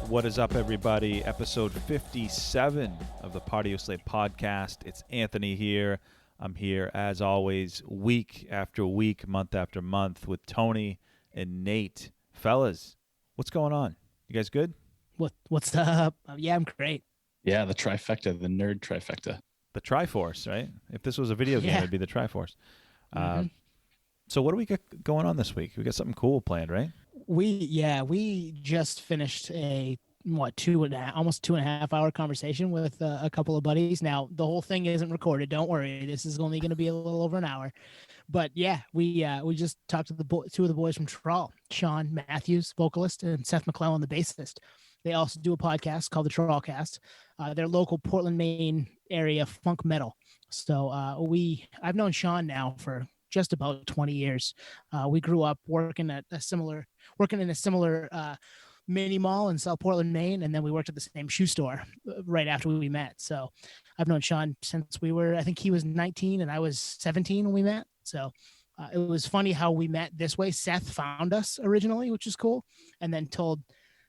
What is up, everybody? Episode 57 of the Patio Slave podcast. It's Anthony here. I'm here, as always, week after week, month after month, with Tony and Nate. Fellas, what's going on? You guys good? What's up? Yeah, I'm great. Yeah, the trifecta, the nerd trifecta. The Triforce, right? If this was a video game, it'd be the Triforce. So what do we got going on this week? We got something cool planned, right? We just finished a almost 2.5 hour conversation with a couple of buddies. Now the whole thing isn't recorded. Don't worry. This is only going to be a little over an hour. But yeah, we just talked to two of the boys from Trawl, Sean Matthews, vocalist, and Seth McClellan, the bassist. They also do a podcast called the Trawlcast. They're local Portland, Maine area funk metal. So I've known Sean now for just about 20 years. We grew up working in a similar mini mall in South Portland, Maine, and then we worked at the same shoe store right after we met. So I've known Sean since I think he was 19 and I was 17 when we met. So it was funny how we met this way. Seth found us originally, which is cool, and then told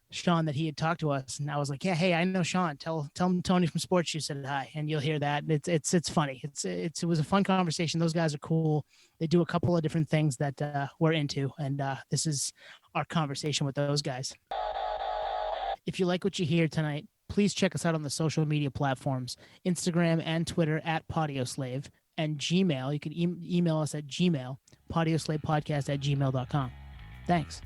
Sean that he had talked to us, and I was like, yeah, hey, I know Sean. Tell him Tony from Sports Shoe said hi, and you'll hear that. It's funny. It was a fun conversation. Those guys are cool. They do a couple of different things that we're into, and this is our conversation with those guys. If you like what you hear tonight, please check us out on the social media platforms, Instagram and Twitter at PatioSlave, and Gmail. You can email us at Gmail, patioslavepodcast@gmail.com. Thanks.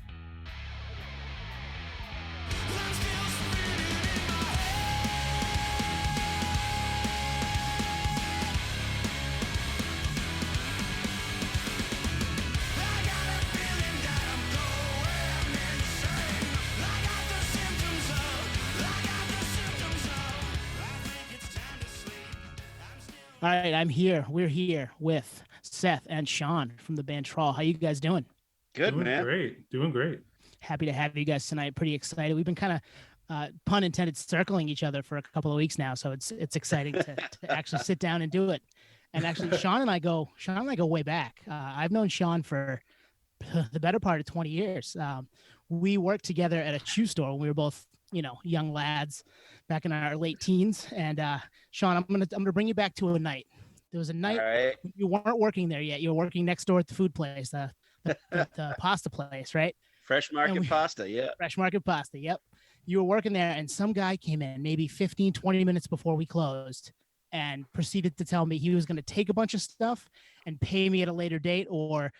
All right, I'm here. We're here with Seth and Sean from the band Trawl. How you guys doing? Good, man. Doing great. Happy to have you guys tonight. Pretty excited. We've been kind of, pun intended, circling each other for a couple of weeks now, so it's exciting to actually sit down and do it. And actually, Sean and I go way back. I've known Sean for the better part of 20 years. We worked together at a shoe store when we were both, young lads back in our late teens. And Sean, I'm gonna bring you back to a night. There was a night when you weren't working there yet. You were working next door at the food place, the pasta place, right? Fresh Market Pasta, yeah. Fresh Market Pasta, yep. You were working there, and some guy came in maybe 15, 20 minutes before we closed and proceeded to tell me he was going to take a bunch of stuff and pay me at a later date, or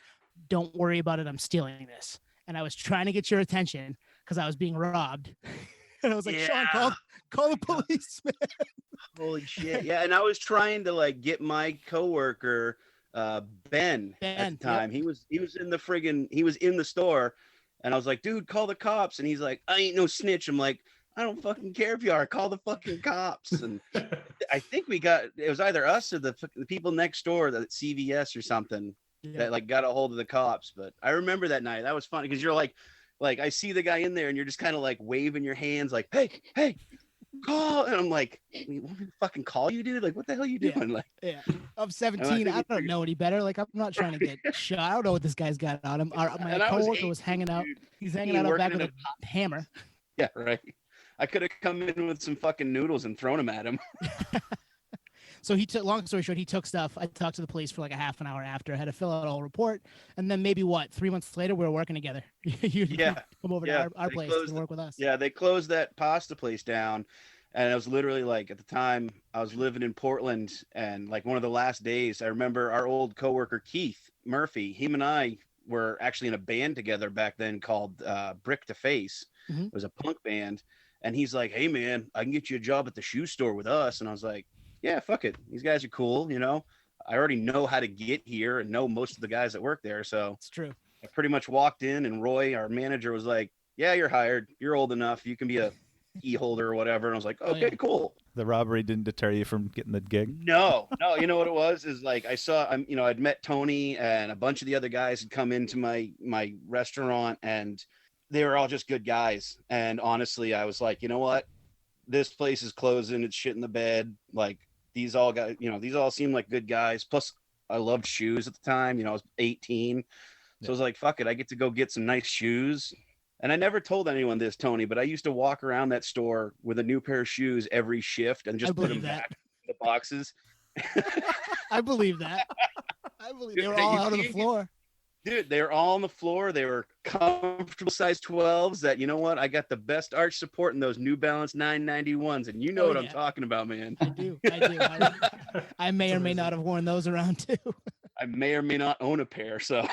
don't worry about it, I'm stealing this. And I was trying to get your attention because I was being robbed. And I was like, Sean, call the police, man. Holy shit. Yeah, and I was trying to get my coworker Ben at the time. Yep. He was in the store, and I was like, dude, call the cops. And he's like, I ain't no snitch. I'm like, I don't fucking care if you are. Call the fucking cops. And I think it was either us or the people next door, the CVS or something, that got a hold of the cops. But I remember that night. That was funny because you're like I see the guy in there and you're just kind of waving your hands like, hey, call. And I'm like, you want me to fucking call you, dude? Like, what the hell are you doing? I'm 17. I don't know any better. I'm not trying to get shot. I don't know what this guy's got on him. My coworker was hanging out. He's hanging out back with a hammer. Yeah, right. I could have come in with some fucking noodles and thrown them at him. So long story short, he took stuff. I talked to the police for a half an hour after. I had to fill out a whole report. And then maybe 3 months later, we were working together. You'd come over to our place and work with us. Yeah, they closed that pasta place down. And it was literally at the time I was living in Portland, and one of the last days, I remember our old coworker, Keith Murphy, him and I were actually in a band together back then called Brick to Face. Mm-hmm. It was a punk band. And he's like, hey man, I can get you a job at the shoe store with us. And I was like, yeah, fuck it. These guys are cool. I already know how to get here and know most of the guys that work there. So it's true. I pretty much walked in, and Roy, our manager, was like, yeah, you're hired. You're old enough. You can be a key holder or whatever. And I was like, okay, cool. The robbery didn't deter you from getting the gig? No. You know what it was? Is I saw, I'd met Tony and a bunch of the other guys had come into my restaurant, and they were all just good guys. And honestly, I was like, you know what? This place is closing. It's shit in the bed. These all seem like good guys. Plus, I loved shoes at the time. I was 18. So I was like, fuck it. I get to go get some nice shoes And I never told anyone this, Tony, but I used to walk around that store with a new pair of shoes every shift and just put them back in the boxes. I believe that. I believe they were all out on the floor. Dude, they were all on the floor. They were comfortable size 12s that, you know what? I got the best arch support in those New Balance 991s. And you know what I'm talking about, man. I do. I may or may not have worn those around too. I may or may not own a pair. So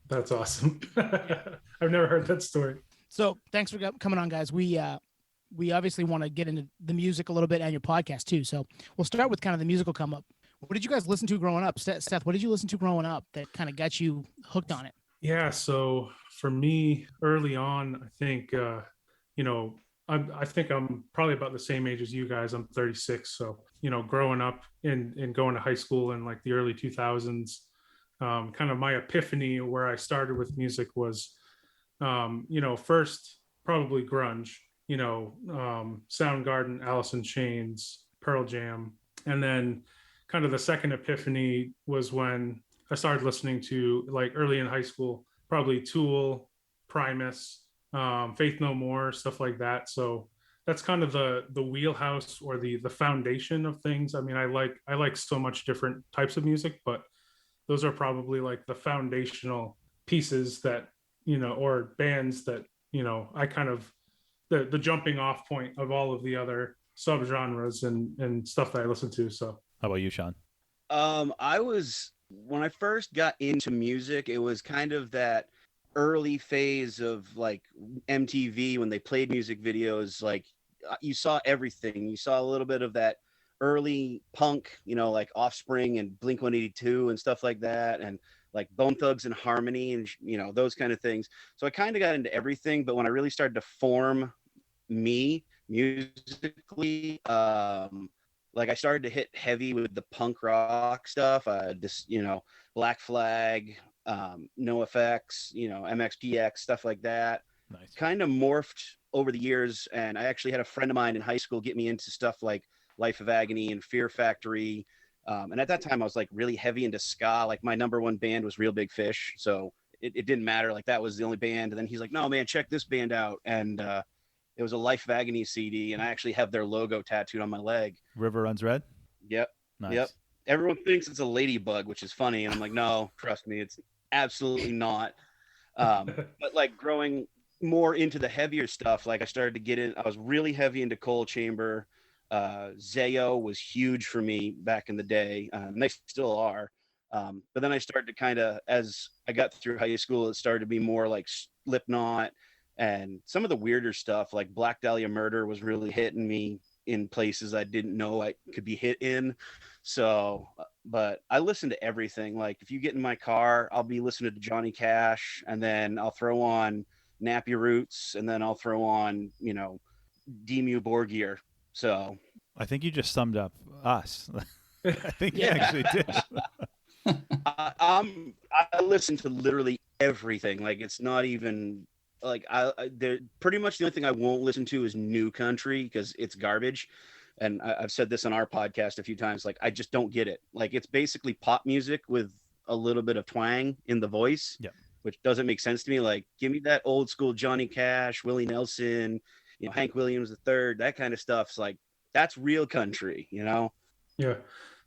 that's awesome. I've never heard that story. So thanks for coming on, guys. We obviously want to get into the music a little bit and your podcast too. So we'll start with kind of the musical come up. What did you guys listen to growing up? Seth, what did you listen to growing up that kind of got you hooked on it? Yeah. So for me early on, I think, I think I'm probably about the same age as you guys. I'm 36. So, growing up and going to high school in like the early 2000s, kind of my epiphany where I started with music was, first probably grunge, Soundgarden, Alice in Chains, Pearl Jam. And then kind of the second epiphany was when I started listening to, like, early in high school, probably Tool, Primus, Faith No More, stuff like that. So that's kind of the wheelhouse or the foundation of things. I mean, I like so much different types of music, but those are probably like the foundational pieces that, or bands that, I kind of the jumping off point of all of the other subgenres and stuff that I listen to. So how about you, Sean? When I first got into music, it was kind of that early phase of like MTV when they played music videos. Like you saw everything. You saw a little bit of that early punk, like Offspring and Blink-182 and stuff like that, and like Bone Thugs and Harmony and those kind of things. So I kind of got into everything. But when I really started to form me musically, like I started to hit heavy with the punk rock stuff, Black Flag, NoFX, MXPX, stuff like that. Nice. Kind of morphed over the years. And I actually had a friend of mine in high school get me into stuff like Life of Agony and Fear Factory. And at that time I was like really heavy into ska. Like my number one band was Real Big Fish. So it didn't matter. Like that was the only band. And then he's like, no, man, check this band out. And, it was a Life of Agony CD, and I actually have their logo tattooed on my leg. River Runs Red? Yep. Nice. Yep. Everyone thinks it's a ladybug, which is funny. And I'm like, no, trust me, it's absolutely not. But like growing more into the heavier stuff, like I started to get in, I was really heavy into Coal Chamber. Zayo was huge for me back in the day. And they still are. But then I started to kind of, as I got through high school, it started to be more like Slipknot. And some of the weirder stuff like Black Dahlia Murder was really hitting me in places I didn't know I could be hit in. So, but I listen to everything. Like if you get in my car, I'll be listening to Johnny Cash, and then I'll throw on Nappy Roots, and then I'll throw on, Dimmu Borgir. So I think you just summed up us. I think you actually did. I listen to literally everything. Like it's not even like they're pretty much the only thing I won't listen to is new country because it's garbage. And I've said this on our podcast a few times. Like I just don't get it. Like it's basically pop music with a little bit of twang in the voice, which doesn't make sense to me. Like give me that old school Johnny Cash, Willie Nelson, Hank Williams III, that kind of stuff's like that's real country, Yeah,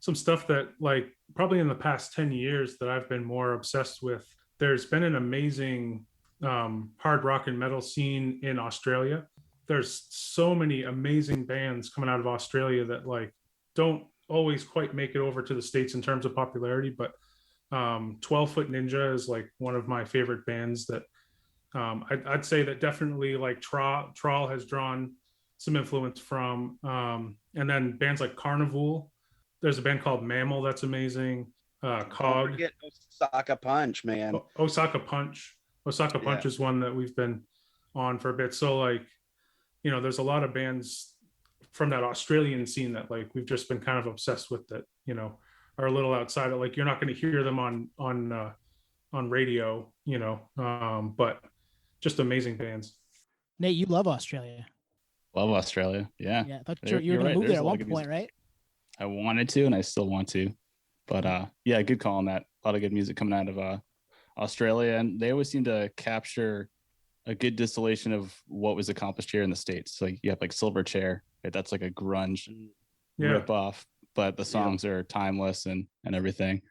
some stuff that like probably in the past 10 years that I've been more obsessed with. There's been an amazing hard rock and metal scene in Australia. There's so many amazing bands coming out of Australia that like don't always quite make it over to the States in terms of popularity, but 12 Foot Ninja is like one of my favorite bands that I'd say that definitely like Trawl has drawn some influence from, and then bands like Carnival. There's a band called Mammal that's amazing. Cog. Don't forget Osaka Punch, man. Osaka Punch is one that we've been on for a bit. So like, there's a lot of bands from that Australian scene that like we've just been kind of obsessed with that, are a little outside of like you're not going to hear them on radio, but just amazing bands. Nate, you love Australia. Love Australia. Yeah. Yeah. I thought you were going to move there at one point, right? I wanted to, and I still want to, but yeah, good call on that. A lot of good music coming out of Australia, and they always seem to capture a good distillation of what was accomplished here in the States. So you have like Silverchair, right? That's like a grunge rip off, but the songs are timeless and everything.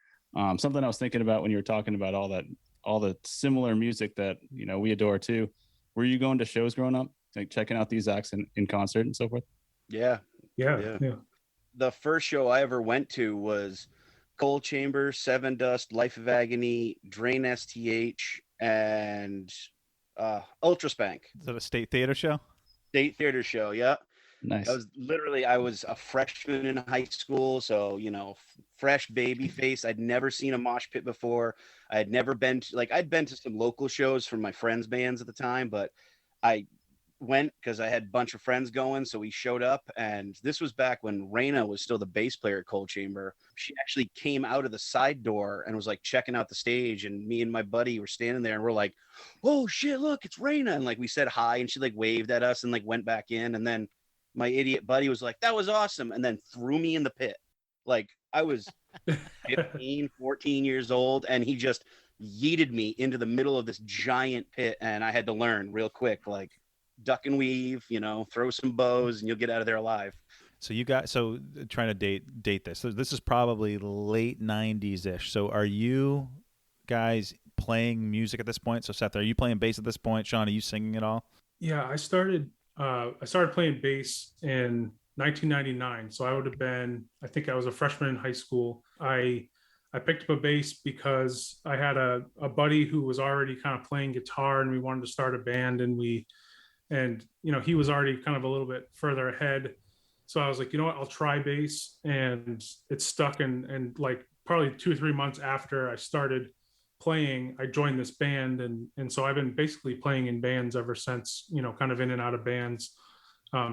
Something I was thinking about when you were talking about all the similar music that, you know, we adore too. Were you going to shows growing up, like checking out these acts in concert and so forth? Yeah. The first show I ever went to was Cold Chamber, Seven Dust, Life of Agony, Drain STH, and Ultraspank. Is that a state theater show? State theater show, yeah. Nice. I was a freshman in high school, so, you know, fresh baby face. I'd never seen a mosh pit before. I had never been to, like, I'd been to some local shows from my friends' bands at the time, but I went because I had a bunch of friends going, so we showed up. And this was back when Raina was still the bass player at Cold Chamber. She actually came out of the side door and was like checking out the stage, and me and my buddy were standing there and we're like, oh shit, look, it's Raina. And like we said hi, and she like waved at us and like went back in. And then my idiot buddy was like, that was awesome, and then threw me in the pit. Like I was 15, 14 years old, and he just yeeted me into the middle of this giant pit, and I had to learn real quick, like, duck and weave, you know, throw some bows and you'll get out of there alive. So you got, so trying to date this. So this is probably late 90s ish. So are you guys playing music at this point? So Seth, are you playing bass at this point? Sean, are you singing at all? Yeah, I started playing bass in 1999. So I would have been, I think I was a freshman in high school. I picked up a bass because I had a buddy who was already kind of playing guitar, and we wanted to start a band, and you know, he was already kind of a little bit further ahead. So I was like, you know what, I'll try bass, and it stuck. And like probably 2 or 3 months after I started playing, I joined this band. And so I've been basically playing in bands ever since, you know, kind of in and out of bands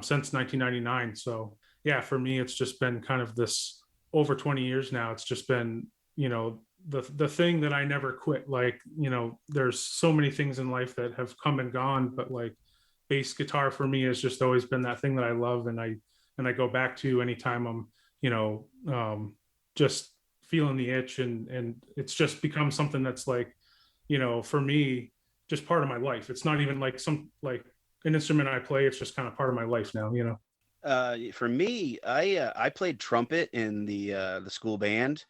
since 1999. So yeah, for me, it's just been kind of this over 20 years now. It's just been, you know, the thing that I never quit. Like, you know, there's so many things in life that have come and gone, but like, bass guitar for me has just always been that thing that I love, and I go back to anytime I'm, you know, just feeling the itch, and it's just become something that's like, you know, for me, just part of my life. It's not even like an instrument I play. It's just kind of part of my life now, you know. For me, I played trumpet in the school band,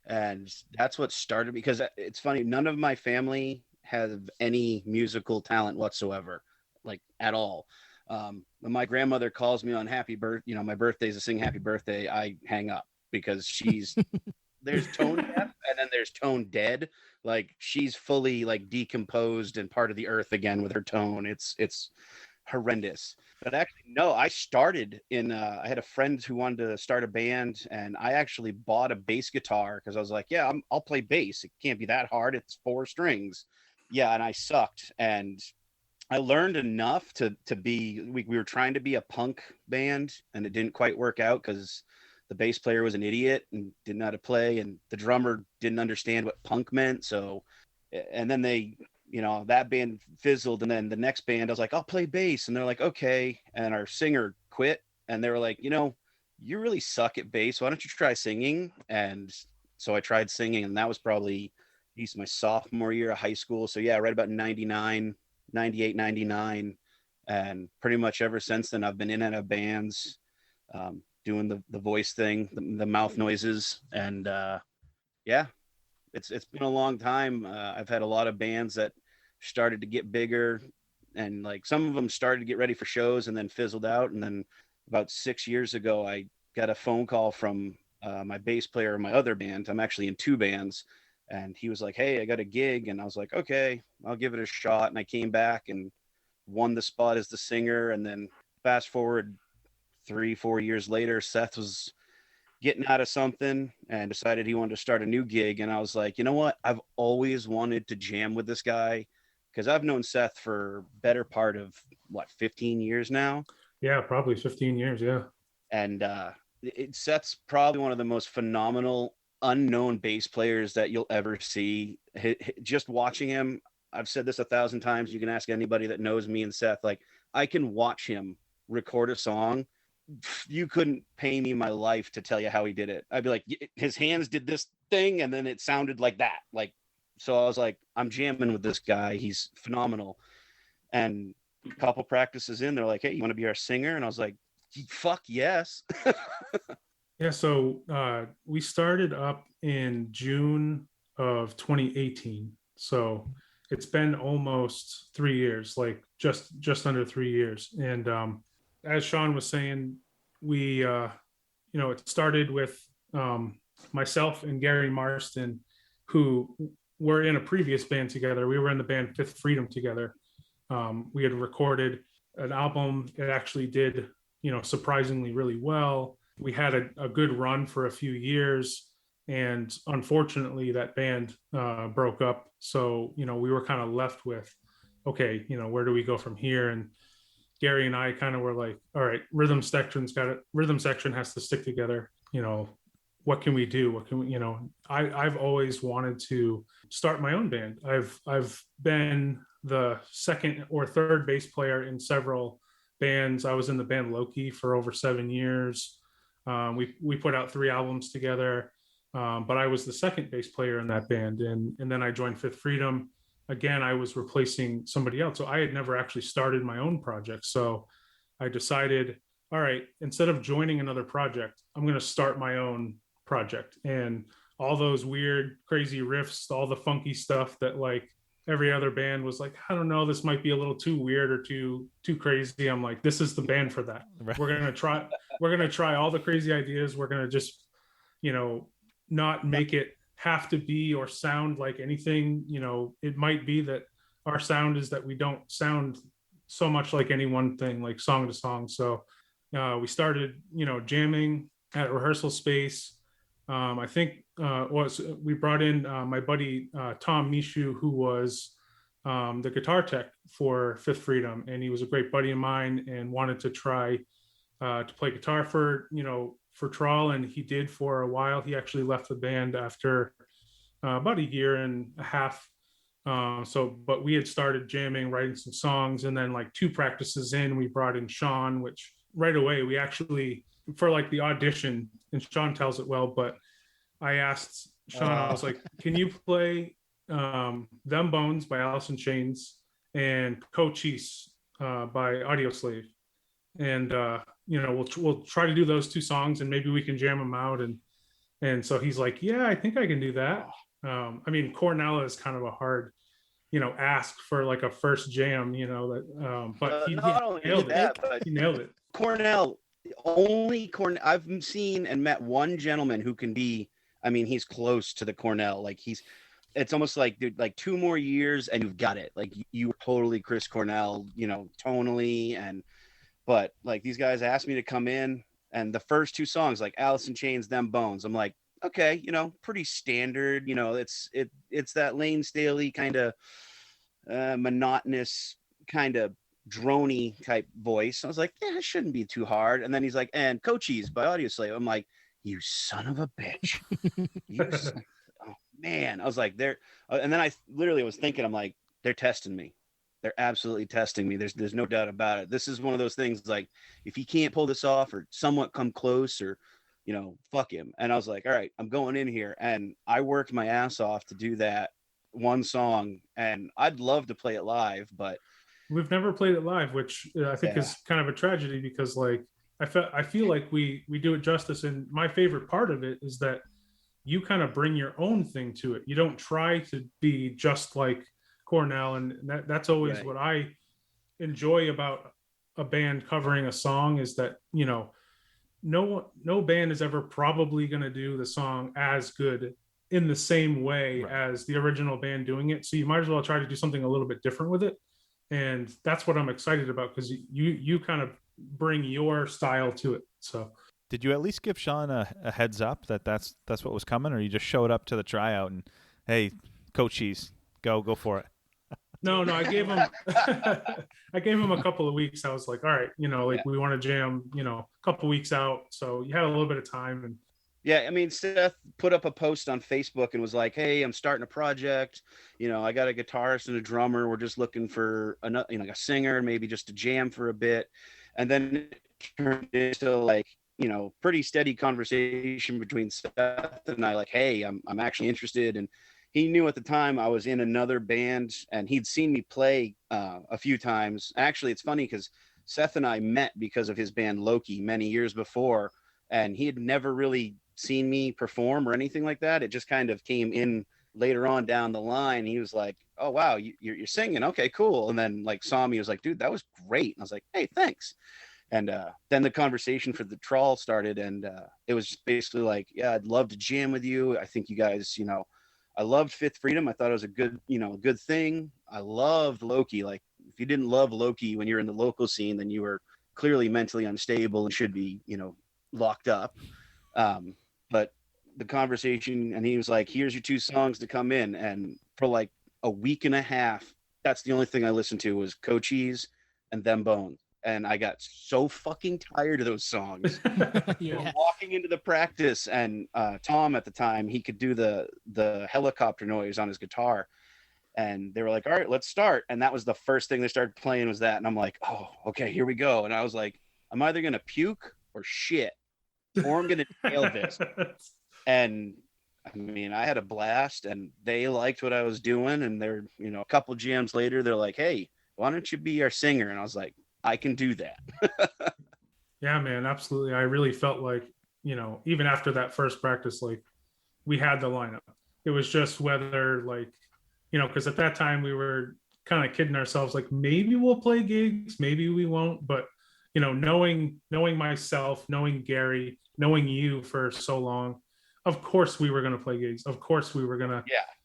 and that's what started, because it's funny, none of my family have any musical talent whatsoever. Like at all. When my grandmother calls me on my birthday to sing happy birthday, I hang up, because she's there's tone deaf and then there's tone dead. Like she's fully like decomposed and part of the earth again with her tone. It's horrendous. But actually, no, I started in I had a friend who wanted to start a band, and I actually bought a bass guitar because I was like, yeah, I'll play bass. It can't be that hard. It's 4 strings. Yeah, and I sucked, and I learned enough to be, we were trying to be a punk band, and it didn't quite work out because the bass player was an idiot and didn't know how to play, and the drummer didn't understand what punk meant. So, and then they, you know, that band fizzled, and then the next band, I was like, I'll play bass. And they're like, okay. And our singer quit, and they were like, you know, you really suck at bass. Why don't you try singing? And so I tried singing, and that was probably at least my sophomore year of high school. So yeah, right about 98, 99, and pretty much ever since then I've been in and out of bands, doing the voice thing, the mouth noises, and yeah, it's been a long time. I've had a lot of bands that started to get bigger, and like some of them started to get ready for shows and then fizzled out. And then about 6 years ago, I got a phone call from my bass player in my other band. I'm actually in 2 bands. And he was like, hey, I got a gig. And I was like, okay, I'll give it a shot. And I came back and won the spot as the singer. And then fast forward 3-4 years later, Seth was getting out of something and decided he wanted to start a new gig. And I was like, you know what? I've always wanted to jam with this guy, because I've known Seth for better part of 15 years now. Yeah, probably 15 years. Yeah. And Seth's probably one of the most phenomenal unknown bass players that you'll ever see. Just watching him, I've said this 1,000 times, you can ask anybody that knows me and Seth, like I can watch him record a song. You couldn't pay me my life to tell you how he did it. I'd be like, his hands did this thing and then it sounded like that. Like, so I was like, I'm jamming with this guy. He's phenomenal. And a couple practices in, they're like, hey, you want to be our singer? And I was like, fuck yes. Yeah, so we started up in June of 2018. So it's been almost 3 years, like just under 3 years. And as Sean was saying, we it started with myself and Gary Marston, who were in a previous band together. We were in the band Fifth Freedom together. We had recorded an album. It actually did, surprisingly really well. We had a good run for a few years, and unfortunately that band broke up. So, we were kind of left with, okay, where do we go from here? And Gary and I kind of were like, all right, rhythm section has to stick together. What can we do? What can we, I've always wanted to start my own band. I've been the second or third bass player in several bands. I was in the band Loki for over 7 years. We put out 3 albums together, but I was the second bass player in that band. And then I joined Fifth Freedom. Again, I was replacing somebody else. So I had never actually started my own project. So I decided, all right, instead of joining another project, I'm going to start my own project. And all those weird, crazy riffs, all the funky stuff that like every other band was like, I don't know, this might be a little too weird or too crazy. I'm like, this is the band for that. Right. We're going to try all the crazy ideas. We're going to just, not make it have to be or sound like anything. It might be that our sound is that we don't sound so much like any one thing, like song to song. So we started, jamming at rehearsal space. I think we brought in my buddy Tom Mishu, who was the guitar tech for Fifth Freedom, and he was a great buddy of mine and wanted to try to play guitar for Trawl, and he did for a while. He actually left the band after about a year and a half. But we had started jamming, writing some songs, and then like 2 practices in, we brought in Sean, which right away we actually, for like the audition, and Sean tells it well, but I asked Sean, I was like, can you play Them Bones by Alice in Chains and Cochise by Audioslave? And we'll try to do those 2 songs and maybe we can jam them out. And so he's like, yeah, I think I can do that. Cornell is kind of a hard, ask for like a first jam, but he nailed it. Cornell, I've seen and met one gentleman who can be, he's close to the Cornell. Like it's almost like, dude, like 2 more years and you've got it. Like you were totally Chris Cornell, tonally. But like these guys asked me to come in, and the first 2 songs, like Alice in Chains, Them Bones, I'm like, okay, pretty standard. It's that Lane Staley kind of monotonous, kind of drony type voice. I was like, yeah, it shouldn't be too hard. And then he's like, and Cochise by Audioslave. I'm like, you son of a bitch. Oh man. I was like, and then I literally was thinking, I'm like, they're testing me. They're absolutely testing me. There's no doubt about it. This is one of those things like, if he can't pull this off or somewhat come close, or, fuck him. And I was like, all right, I'm going in here. And I worked my ass off to do that one song. And I'd love to play it live, but we've never played it live, which I think is kind of a tragedy, because like, I feel like we do it justice. And my favorite part of it is that you kind of bring your own thing to it. You don't try to be just like Cornell, and that's always right. What I enjoy about a band covering a song is that no band is ever probably going to do the song as good in the same way as the original band doing it. So you might as well try to do something a little bit different with it, and that's what I'm excited about, because you kind of bring your style to it. So did you at least give Sean a heads up that's what was coming, or you just showed up to the tryout and, hey, Cochise, go for it? No, I gave him a couple of weeks. I was like, all right, we want to jam, a couple weeks out. So you had a little bit of time. And yeah, Seth put up a post on Facebook and was like, hey, I'm starting a project. I got a guitarist and a drummer. We're just looking for a singer and maybe just a jam for a bit. And then it turned into like, pretty steady conversation between Seth and I, like, hey, I'm actually interested. And he knew at the time I was in another band, and he'd seen me play a few times. Actually, it's funny because Seth and I met because of his band Loki many years before, and he had never really seen me perform or anything like that. It just kind of came in later on down the line. He was like, "Oh wow, you're singing, okay, cool." And then like saw me, he was like, "Dude, that was great." And I was like, "Hey, thanks." And then the conversation for the Trawl started, and it was basically like, "Yeah, I'd love to jam with you. I think you guys, I loved Fifth Freedom. I thought it was a good thing. I loved Loki. Like, if you didn't love Loki when you're in the local scene, then you were clearly mentally unstable and should be, locked up." But the conversation, and he was like, "Here's your 2 songs to come in." And for like a week and a half, that's the only thing I listened to was Cochise and Them Bones. And I got so fucking tired of those songs. Yeah. Walking into the practice, and Tom at the time, he could do the helicopter noise on his guitar. And they were like, "All right, let's start." And that was the first thing they started playing was that. And I'm like, "Oh, okay, here we go." And I was like, I'm either going to puke or shit, or I'm going to nail this. And I mean, I had a blast, and they liked what I was doing. And they're, a couple jams later, they're like, "Hey, why don't you be our singer?" And I was like, I can do that. Yeah, man, absolutely. I really felt like, even after that first practice, like we had the lineup. It was just whether like, because at that time we were kind of kidding ourselves, like maybe we'll play gigs, maybe we won't. But, knowing myself, knowing Gary, knowing you for so long, of course we were going to play gigs. Of course we were going to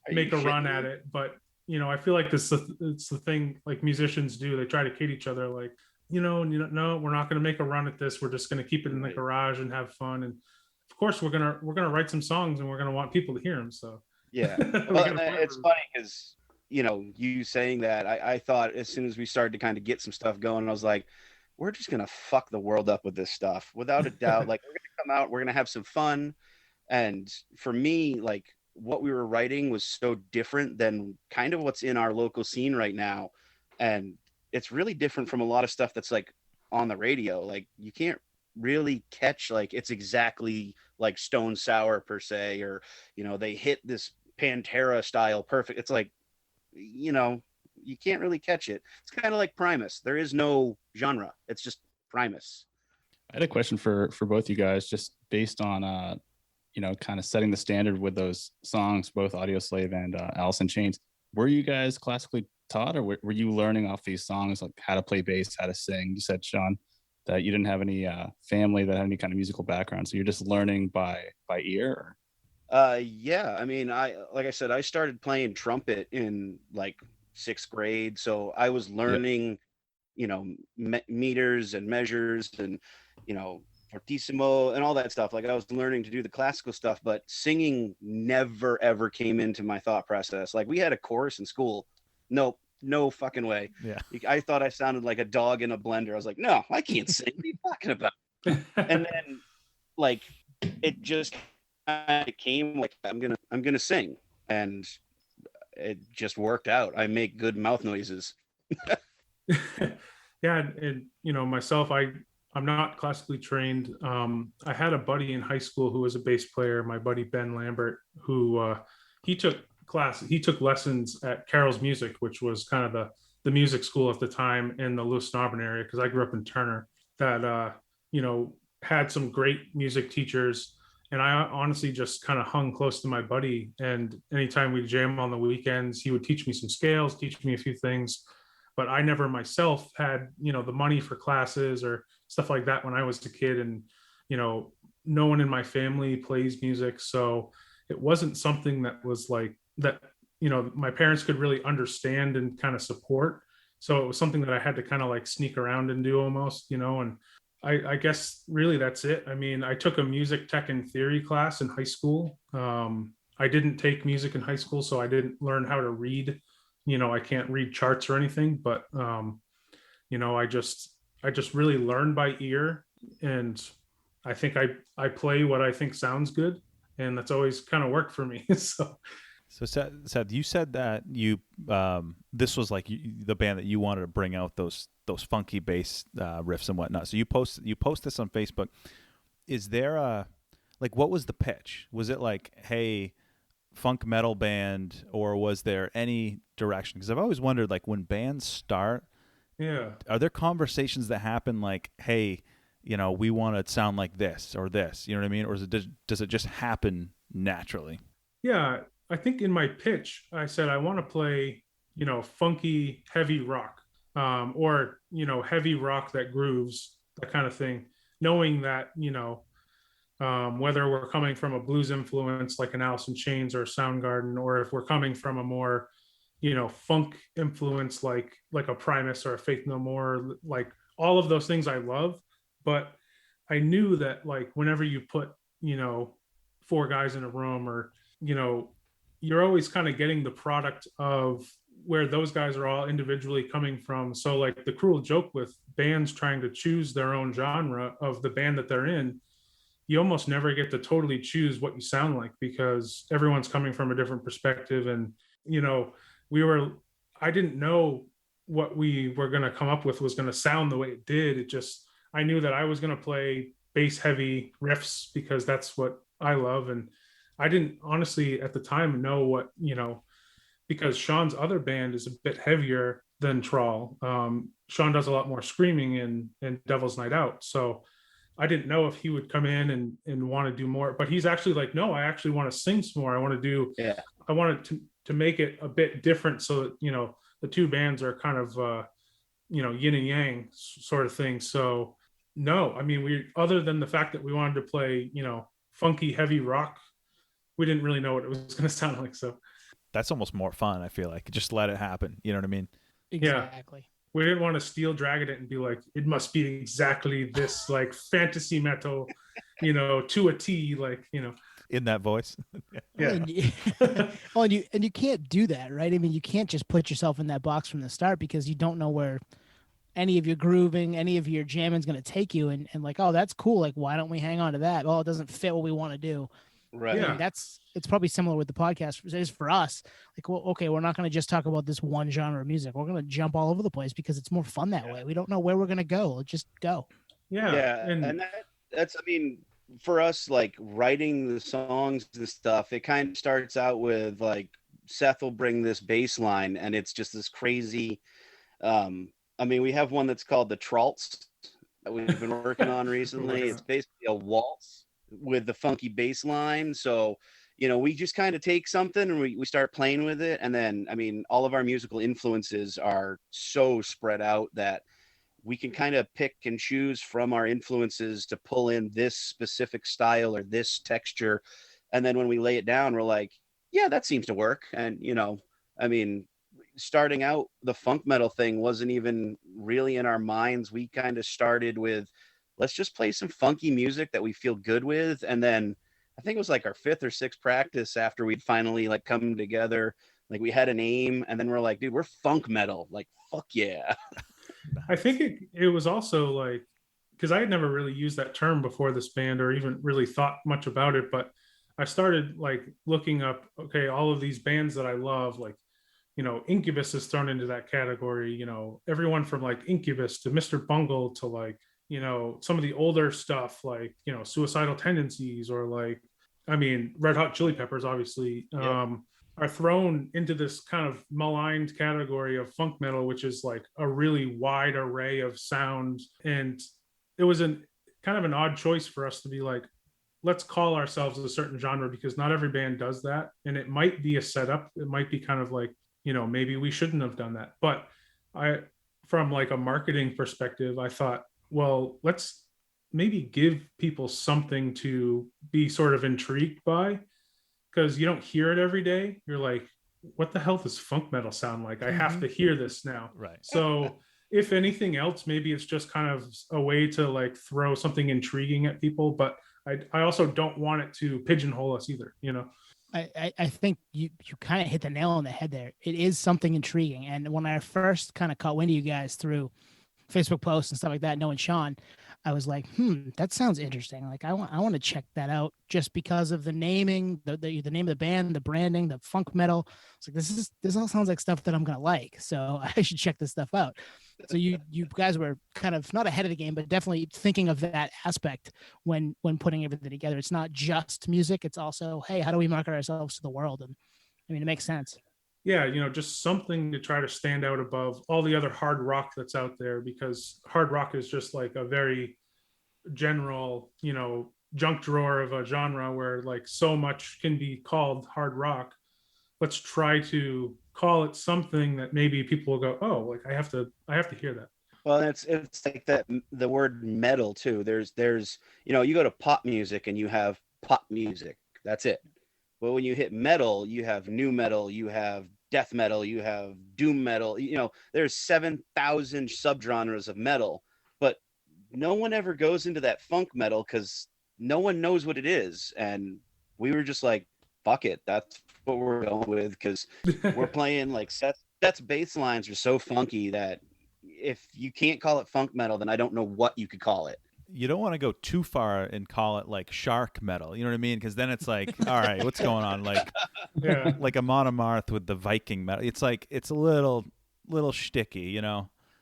make a run at it. But, I feel like it's the thing like musicians do. They try to kid each other like, no, we're not going to make a run at this. We're just going to keep it in the garage and have fun. And of course we're going to write some songs, and we're going to want people to hear them. So yeah, well, it's funny because, you saying that, I thought as soon as we started to kind of get some stuff going, I was like, we're just going to fuck the world up with this stuff without a doubt. Like, we're going to come out, we're going to have some fun. And for me, like, what we were writing was so different than kind of what's in our local scene right now. And it's really different from a lot of stuff that's like on the radio. Like, you can't really catch, like, it's exactly like Stone Sour per se, or, they hit this Pantera style perfect. It's like, you can't really catch it. It's kind of like Primus. There is no genre. It's just Primus. I had a question for both you guys, just based on, kind of setting the standard with those songs, both Audio Slave and Alice in Chains. Were you guys classically taught, or were you learning off these songs, like how to play bass, how to sing? You said, Sean, that you didn't have any family that had any kind of musical background, so you're just learning by ear? Yeah, I mean, like I said, I started playing trumpet in like 6th grade, so I was learning, meters and measures and, fortissimo and all that stuff. Like, I was learning to do the classical stuff, but singing never ever came into my thought process. Like, we had a chorus in school. Nope, no fucking way. Yeah. I thought I sounded like a dog in a blender. I was like, no, I can't sing. What are you talking about? And then, like, it just came like, I'm gonna sing, and it just worked out. I make good mouth noises. Yeah, and myself, I'm not classically trained. I had a buddy in high school who was a bass player, my buddy Ben Lambert, who he took lessons at Carroll's Music, which was kind of the music school at the time in the Lewis and Auburn area, because I grew up in Turner, that had some great music teachers. And I honestly just kind of hung close to my buddy. And anytime we jam on the weekends, he would teach me some scales, teach me a few things. But I never myself had, the money for classes or stuff like that when I was a kid. And, no one in my family plays music. So it wasn't something that was like that, my parents could really understand and kind of support. So it was something that I had to kind of like sneak around and do almost, and I guess really that's it. I mean, I took a music tech and theory class in high school. I didn't take music in high school, so I didn't learn how to read. I can't read charts or anything, but I just really learned by ear, and I think I play what I think sounds good, and that's always kind of worked for me. So Seth, you said that you this was like the band that you wanted to bring out those funky bass riffs and whatnot. So you post this on Facebook. Is there what was the pitch? Was it like, hey, funk metal band, or was there any direction? Because I've always wondered, like, when bands start, are there conversations that happen like, hey, you know, we want to sound like this or this, you know what I mean? Or does it just happen naturally? Yeah, I think in my pitch, I said I want to play, you know, funky, heavy rock, or, you know, heavy rock that grooves, that kind of thing, knowing that, you know, whether we're coming from a blues influence like an Alice in Chains or Soundgarden, or if we're coming from a more, you know, funk influence like a Primus or a Faith No More, like all of those things I love. But I knew that, like, whenever you put, you know, four guys in a room, or, you know, you're always kind of getting the product of where those guys are all individually coming from. So, like, the cruel joke with bands trying to choose their own genre of the band that they're in, you almost never get to totally choose what you sound like, because everyone's coming from a different perspective. And, you know, I didn't know what we were going to come up with was going to sound the way it did. It just, I knew that I was going to play bass heavy riffs because that's what I love. And I didn't honestly at the time know what, you know, because Sean's other band is a bit heavier than Trawl. Sean does a lot more screaming in Devil's Night Out. So I didn't know if he would come in and want to do more, but he's actually like, no, I actually want to sing some more. I want to do, I wanted to make it a bit different so that, you know, the two bands are kind of, you know, yin and yang sort of thing. So no, I mean, other than the fact that we wanted to play, you know, funky, heavy rock, we didn't really know what it was going to sound like. So that's almost more fun. I feel like just let it happen. You know what I mean? Exactly. Yeah. We didn't want to steel dragon it and be like, it must be exactly this, like, fantasy metal, you know, to a T, like, you know, in that voice. Yeah. And you can't do that, right? I mean, you can't just put yourself in that box from the start, because you don't know where any of your grooving, any of your jamming is going to take you. And like, oh, that's cool. Like, why don't we hang on to that? Oh, it doesn't fit what we want to do. Right. Yeah. It's probably similar with the podcast is for us. Like, well, okay, we're not going to just talk about this one genre of music. We're going to jump all over the place because it's more fun that way. We don't know where we're going to go. Let's just go. Yeah. And that's, I mean, for us, like, writing the songs and stuff, it kind of starts out with, like, Seth will bring this bass line and it's just this crazy, I mean, we have one that's called the Trawlcast that we've been working on recently. It's basically a waltz with the funky bass line. So, you know, we just kind of take something and we start playing with it. And then, I mean, all of our musical influences are so spread out that we can kind of pick and choose from our influences to pull in this specific style or this texture. And then when we lay it down, we're like, yeah, that seems to work. And, you know, I mean, starting out, the funk metal thing wasn't even really in our minds. We kind of started with, let's just play some funky music that we feel good with. And then I think it was like our fifth or sixth practice after we'd finally, like, come together, like, we had a name, and then we're like, dude, we're funk metal. Like, fuck yeah. I think it was also like, because I had never really used that term before this band or even really thought much about it, but I started, like, looking up, okay, all of these bands that I love, like, you know, Incubus is thrown into that category, you know, everyone from, like, Incubus to Mr. Bungle to, like, you know, some of the older stuff, like, you know, Suicidal Tendencies, or, like, I mean, Red Hot Chili Peppers, obviously, are thrown into this kind of maligned category of funk metal, which is, like, a really wide array of sound. And it was kind of an odd choice for us to be like, let's call ourselves a certain genre, because not every band does that. And it might be a setup. It might be kind of like, you know, maybe we shouldn't have done that. But from, like, a marketing perspective, I thought, well, let's maybe give people something to be sort of intrigued by, because you don't hear it every day. You're like, what the hell does funk metal sound like? I have to hear this now. Right. So if anything else, maybe it's just kind of a way to, like, throw something intriguing at people. But I also don't want it to pigeonhole us either, you know? I think you kind of hit the nail on the head there. It is something intriguing. And when I first kind of caught wind of you guys through Facebook posts and stuff like that, knowing Sean, I was like, that sounds interesting. Like I want to check that out just because of the naming, the name of the band, the branding, the funk metal. It's like this all sounds like stuff that I'm gonna like. So I should check this stuff out. So you guys were kind of not ahead of the game, but definitely thinking of that aspect when putting everything together. It's not just music, it's also, hey, how do we market ourselves to the world? And I mean, it makes sense. Yeah, just something to try to stand out above all the other hard rock that's out there, because hard rock is just like a very general, junk drawer of a genre where like so much can be called hard rock. Let's try to call it something that maybe people will go, oh, like I have to hear that. Well, it's like that, the word metal too. There's you go to pop music and you have pop music. That's it. But when you hit metal, you have new metal, you have death metal, you have doom metal. There's 7,000 subgenres of metal, but no one ever goes into that funk metal because no one knows what it is. And we were just like, fuck it, that's what we're going with, because we're playing like Seth's bass lines are so funky that if you can't call it funk metal, then I don't know what you could call it. You don't want to go too far and call it like shark metal. You know what I mean? Because then it's like, all right, what's going on? Like, like a Monomarth with the Viking metal. It's like, it's a little shticky,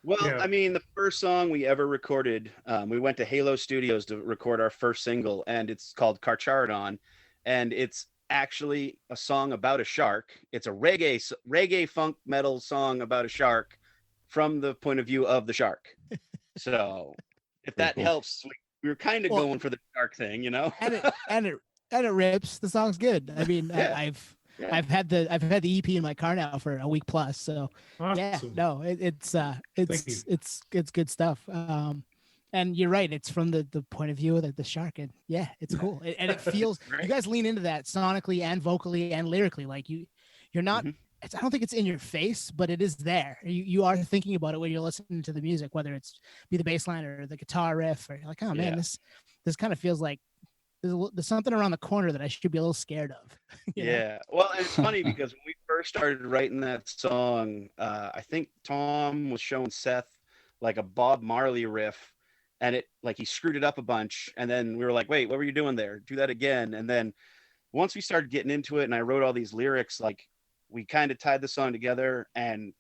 Well, yeah. I mean, the first song we ever recorded, we went to Halo Studios to record our first single, and it's called Carcharodon, and it's actually a song about a shark. It's a reggae funk metal song about a shark from the point of view of the shark. So if that helps, we were kind of going for the shark thing, and it rips. The song's good. I mean, yeah. I've had the EP in my car now for a week plus. So awesome. Yeah, no, it's good stuff. And you're right. It's from the point of view of the shark, and yeah, it's cool. And it feels right. You guys lean into that sonically and vocally and lyrically. Like you're not. Mm-hmm. I don't think it's in your face, but it is there. You are thinking about it when you're listening to the music, whether it's be the bass line or the guitar riff, or you're like, oh man, this kind of feels like there's something around the corner that I should be a little scared of. Yeah. Well, it's funny because when we first started writing that song, I think Tom was showing Seth like a Bob Marley riff, and it like he screwed it up a bunch, and then we were like, wait, what were you doing there? Do that again. And then once we started getting into it and I wrote all these lyrics, like we kind of tied the song together, and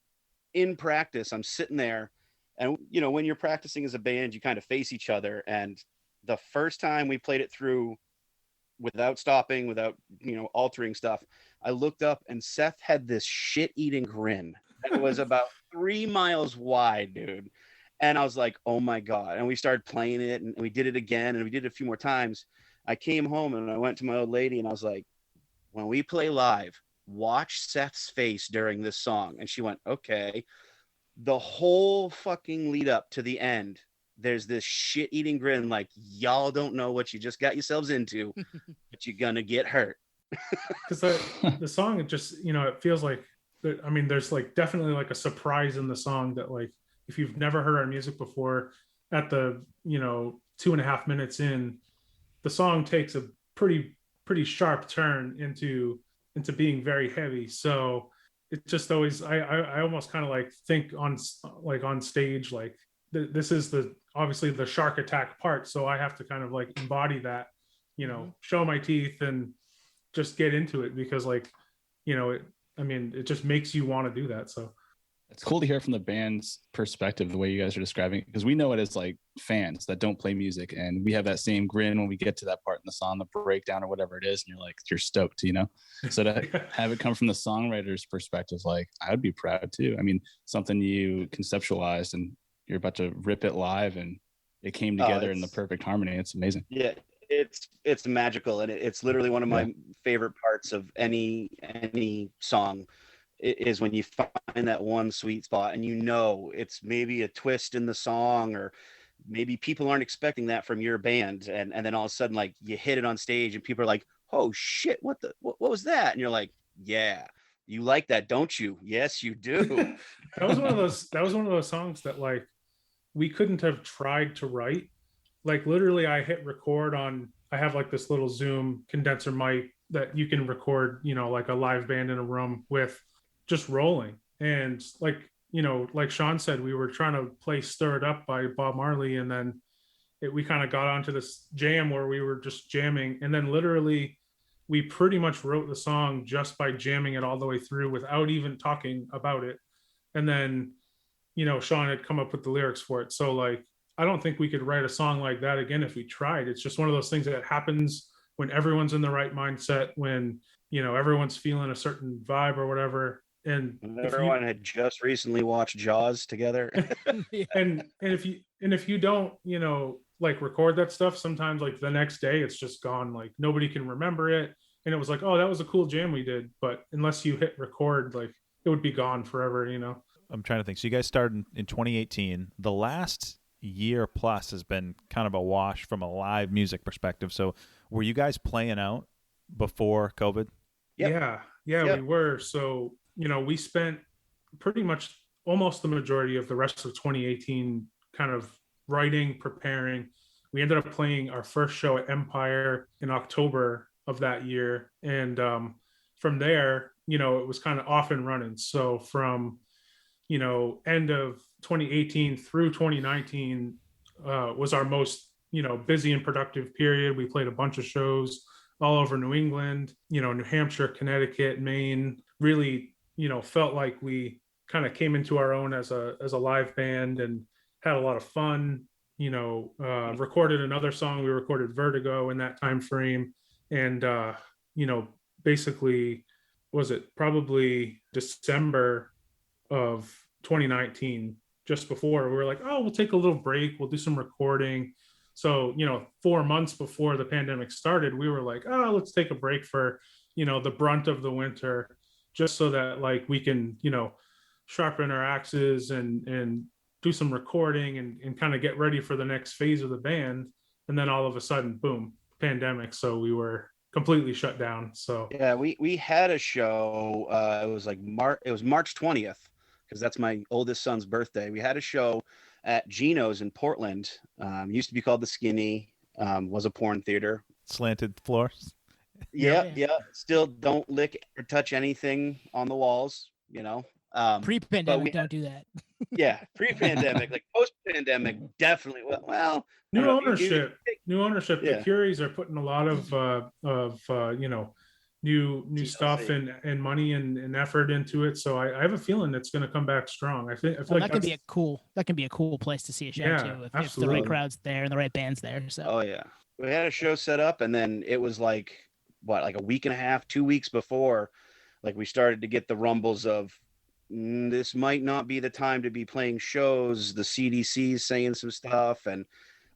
in practice, I'm sitting there, and when you're practicing as a band, you kind of face each other. And the first time we played it through without stopping, without, altering stuff, I looked up and Seth had this shit-eating grin that was about 3 miles wide, dude. And I was like, oh my God. And we started playing it, and we did it again, and we did it a few more times. I came home and I went to my old lady and I was like, when we play live, watch Seth's face during this song. And she went, okay. The whole fucking lead up to the end, there's this shit-eating grin like, y'all don't know what you just got yourselves into, but you're gonna get hurt. Because the song, it just, it feels like, there's like definitely like a surprise in the song that, like, if you've never heard our music before, at the 2.5 minutes in, the song takes a pretty sharp turn into being very heavy. So it just always, I almost kind of like think on stage, like this is obviously the shark attack part. So I have to kind of like embody that, show my teeth and just get into it, because like, it just makes you want to do that. So it's cool to hear from the band's perspective, the way you guys are describing it, because we know it as like fans that don't play music, and we have that same grin when we get to that part in the song, the breakdown or whatever it is, and you're stoked, So to have it come from the songwriter's perspective, like I would be proud too. Something you conceptualized and you're about to rip it live, and it came together in the perfect harmony. It's amazing. Yeah, it's magical, and it's literally one of my favorite parts of any song. Is when you find that one sweet spot, and it's maybe a twist in the song, or maybe people aren't expecting that from your band, and then all of a sudden, like, you hit it on stage and people are like, oh shit, what was that? And you're like, yeah, you like that, don't you? Yes, you do. That was one of those songs that, like, we couldn't have tried to write. Like, literally, I hit record I have like this little Zoom condenser mic that you can record, like a live band in a room with, just rolling. And like, like Sean said, we were trying to play Stir It Up by Bob Marley, and then we kind of got onto this jam where we were just jamming, and then literally we pretty much wrote the song just by jamming it all the way through without even talking about it. And then, Sean had come up with the lyrics for it. So like, I don't think we could write a song like that again if we tried. It's just one of those things that happens when everyone's in the right mindset, when, everyone's feeling a certain vibe or whatever. And everyone had just recently watched Jaws together. and if you don't, like record that stuff, sometimes like the next day it's just gone. Like nobody can remember it. And it was like, oh, that was a cool jam we did. But unless you hit record, like it would be gone forever, I'm trying to think. So you guys started in 2018. The last year plus has been kind of a wash from a live music perspective. So were you guys playing out before COVID? Yep. Yeah, we were. So, we spent pretty much almost the majority of the rest of 2018 kind of writing, preparing. We ended up playing our first show at Empire in October of that year. And from there, it was kind of off and running. So from, end of 2018 through 2019 was our most, busy and productive period. We played a bunch of shows all over New England, New Hampshire, Connecticut, Maine. Really, felt like we kind of came into our own as a live band and had a lot of fun. Recorded another song. We recorded Vertigo in that time frame, and basically, was it probably December of 2019, just before we were like, oh, we'll take a little break, we'll do some recording. So 4 months before the pandemic started, we were like, oh, let's take a break for the brunt of the winter, just so that like we can sharpen our axes and do some recording and kind of get ready for the next phase of the band. And then all of a sudden, boom, pandemic. So we were completely shut down. So yeah, we had a show. It was like March 20th, because that's my oldest son's birthday. We had a show at Gino's in Portland. Used to be called The Skinny. Was a porn theater. Slanted floors. Yeah. Still don't lick or touch anything on the walls. Pre-pandemic, don't do that. Yeah, pre-pandemic, like post-pandemic, definitely. Well, new ownership. Yeah. The Curies are putting a lot of new stuff and money and effort into it. So I have a feeling it's going to come back strong. I feel like that can be a cool place to see a show too, if the right crowd's there and the right band's there. So oh yeah, we had a show set up, and then it was like a week and a half, 2 weeks before, like we started to get the rumbles of this might not be the time to be playing shows. The CDC's saying some stuff, and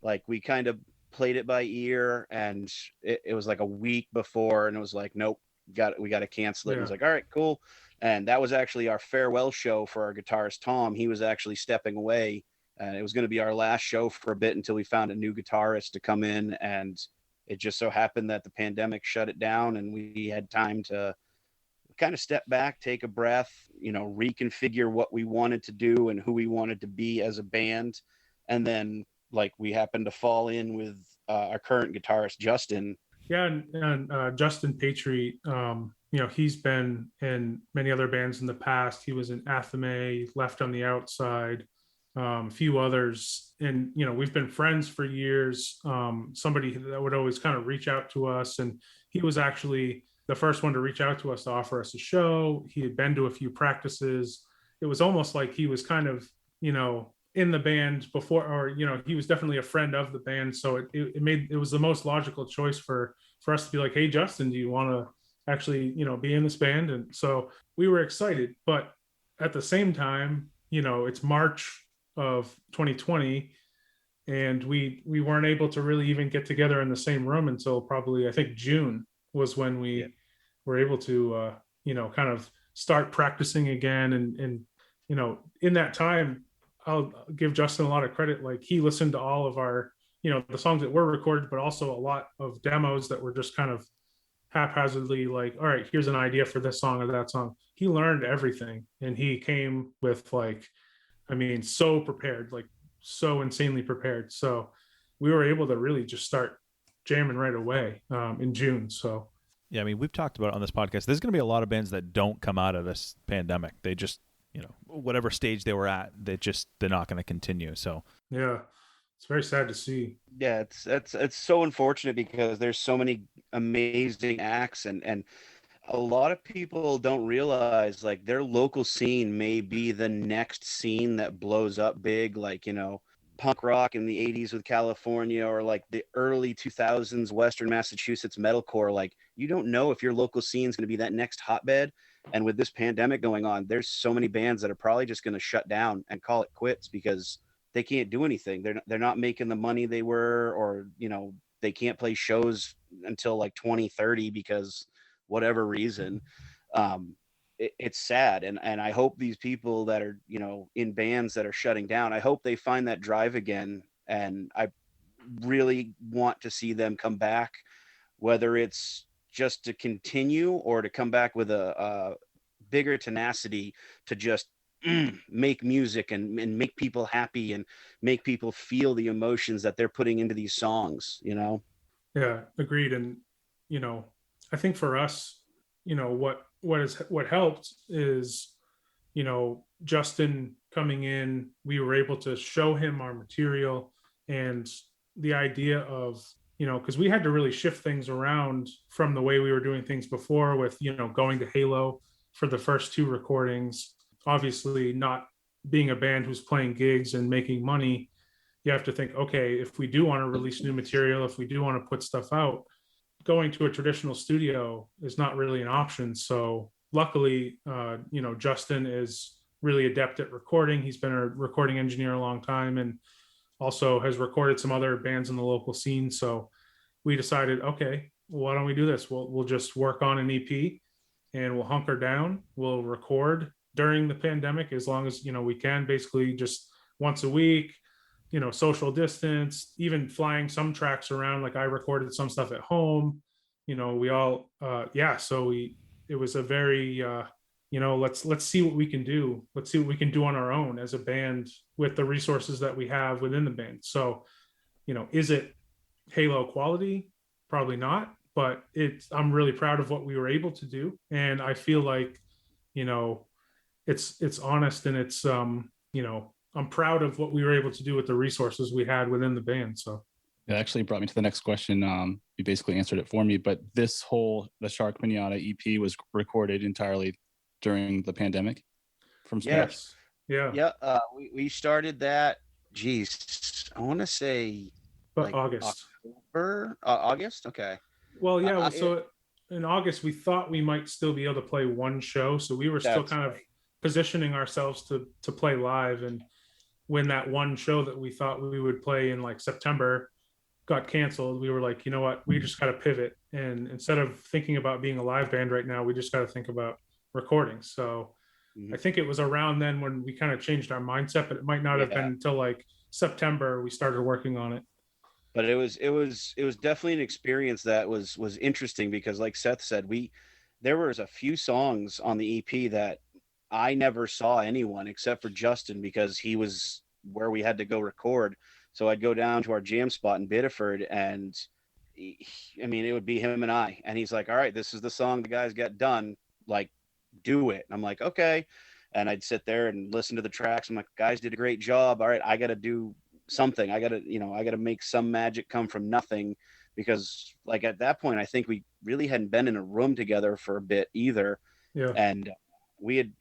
like we kind of played it by ear, and it was like a week before, and it was like, nope, we got to cancel it. Yeah. It was like, all right, cool. And that was actually our farewell show for our guitarist Tom. He was actually stepping away, and it was going to be our last show for a bit until we found a new guitarist to come in. And it just so happened that the pandemic shut it down, and we had time to kind of step back, take a breath, reconfigure what we wanted to do and who we wanted to be as a band. And then like we happened to fall in with our current guitarist, Justin. Yeah. And Justin Patry, he's been in many other bands in the past. He was in Athame, Left on the Outside, a few others. And, we've been friends for years. Somebody that would always kind of reach out to us. And he was actually the first one to reach out to us to offer us a show. He had been to a few practices. It was almost like he was kind of, in the band before, or, he was definitely a friend of the band. So it was the most logical choice for us to be like, hey, Justin, do you want to actually, be in this band? And so we were excited, but at the same time, it's March of 2020, and we weren't able to really even get together in the same room until probably, I think, June was when we were able to, kind of start practicing again. And, in that time, I'll give Justin a lot of credit. Like he listened to all of our, the songs that were recorded, but also a lot of demos that were just kind of haphazardly like, all right, here's an idea for this song or that song. He learned everything, and he came with so prepared, like so insanely prepared. So we were able to really just start jamming right away in June. So yeah, we've talked about it on this podcast. There's going to be a lot of bands that don't come out of this pandemic. They just whatever stage they were at, they're not going to continue. So yeah, it's very sad to see. Yeah, it's so unfortunate because there's so many amazing acts, and a lot of people don't realize like their local scene may be the next scene that blows up big, like, punk rock in the 80s with California, or like the early 2000s Western Massachusetts metalcore. Like, you don't know if your local scene is going to be that next hotbed. And with this pandemic going on, there's so many bands that are probably just going to shut down and call it quits because they can't do anything. They're not making the money they were, or, they can't play shows until like 2030 because whatever reason. It's sad. And I hope these people that are, in bands that are shutting down, I hope they find that drive again. And I really want to see them come back, whether it's just to continue or to come back with a bigger tenacity to just make music and make people happy and make people feel the emotions that they're putting into these songs, Yeah, agreed. And, I think for us, what helped is, Justin coming in, we were able to show him our material and the idea of, because we had to really shift things around from the way we were doing things before with, going to Halo for the first 2 recordings. Obviously, not being a band who's playing gigs and making money, you have to think, okay, if we do want to release new material, if we do want to put stuff out, going to a traditional studio is not really an option. So luckily, Justin is really adept at recording. He's been a recording engineer a long time and also has recorded some other bands in the local scene. So we decided, okay, why don't we do this? We'll just work on an EP and we'll hunker down. We'll record during the pandemic as long as, we can, basically just once a week, social distance, even flying some tracks around. Like I recorded some stuff at home, we all, so it was a very, let's see what we can do. Let's see what we can do on our own as a band with the resources that we have within the band. So, is it Halo quality? Probably not, but I'm really proud of what we were able to do. And I feel like, it's honest and it's, I'm proud of what we were able to do with the resources we had within the band. So it actually brought me to the next question. You basically answered it for me, but the Shark Pinata EP was recorded entirely during the pandemic from scratch. Yes. Yeah. We started that. Geez, I want to say August. August. Okay. Well, yeah. So in August, we thought we might still be able to play one show. So we were still kind of positioning ourselves to play live. And when that one show that we thought we would play in like September got canceled, we were like, you know what, we just got to pivot. And instead of thinking about being a live band right now, we just got to think about recording. So I think it was around then when we kind of changed our mindset, but it might not have been until like September we started working on it. But it was definitely an experience that was interesting because, like Seth said, there was a few songs on the EP that I never saw anyone except for Justin because he was where we had to go record. So I'd go down to our jam spot in Biddeford and it would be him and I. And he's like, all right, this is the song the guys got done. Like, do it. And I'm like, okay. And I'd sit there and listen to the tracks. I'm like, guys did a great job. All right, I got to do something. I got to make some magic come from nothing because like at that point, I think we really hadn't been in a room together for a bit either. Yeah. And we had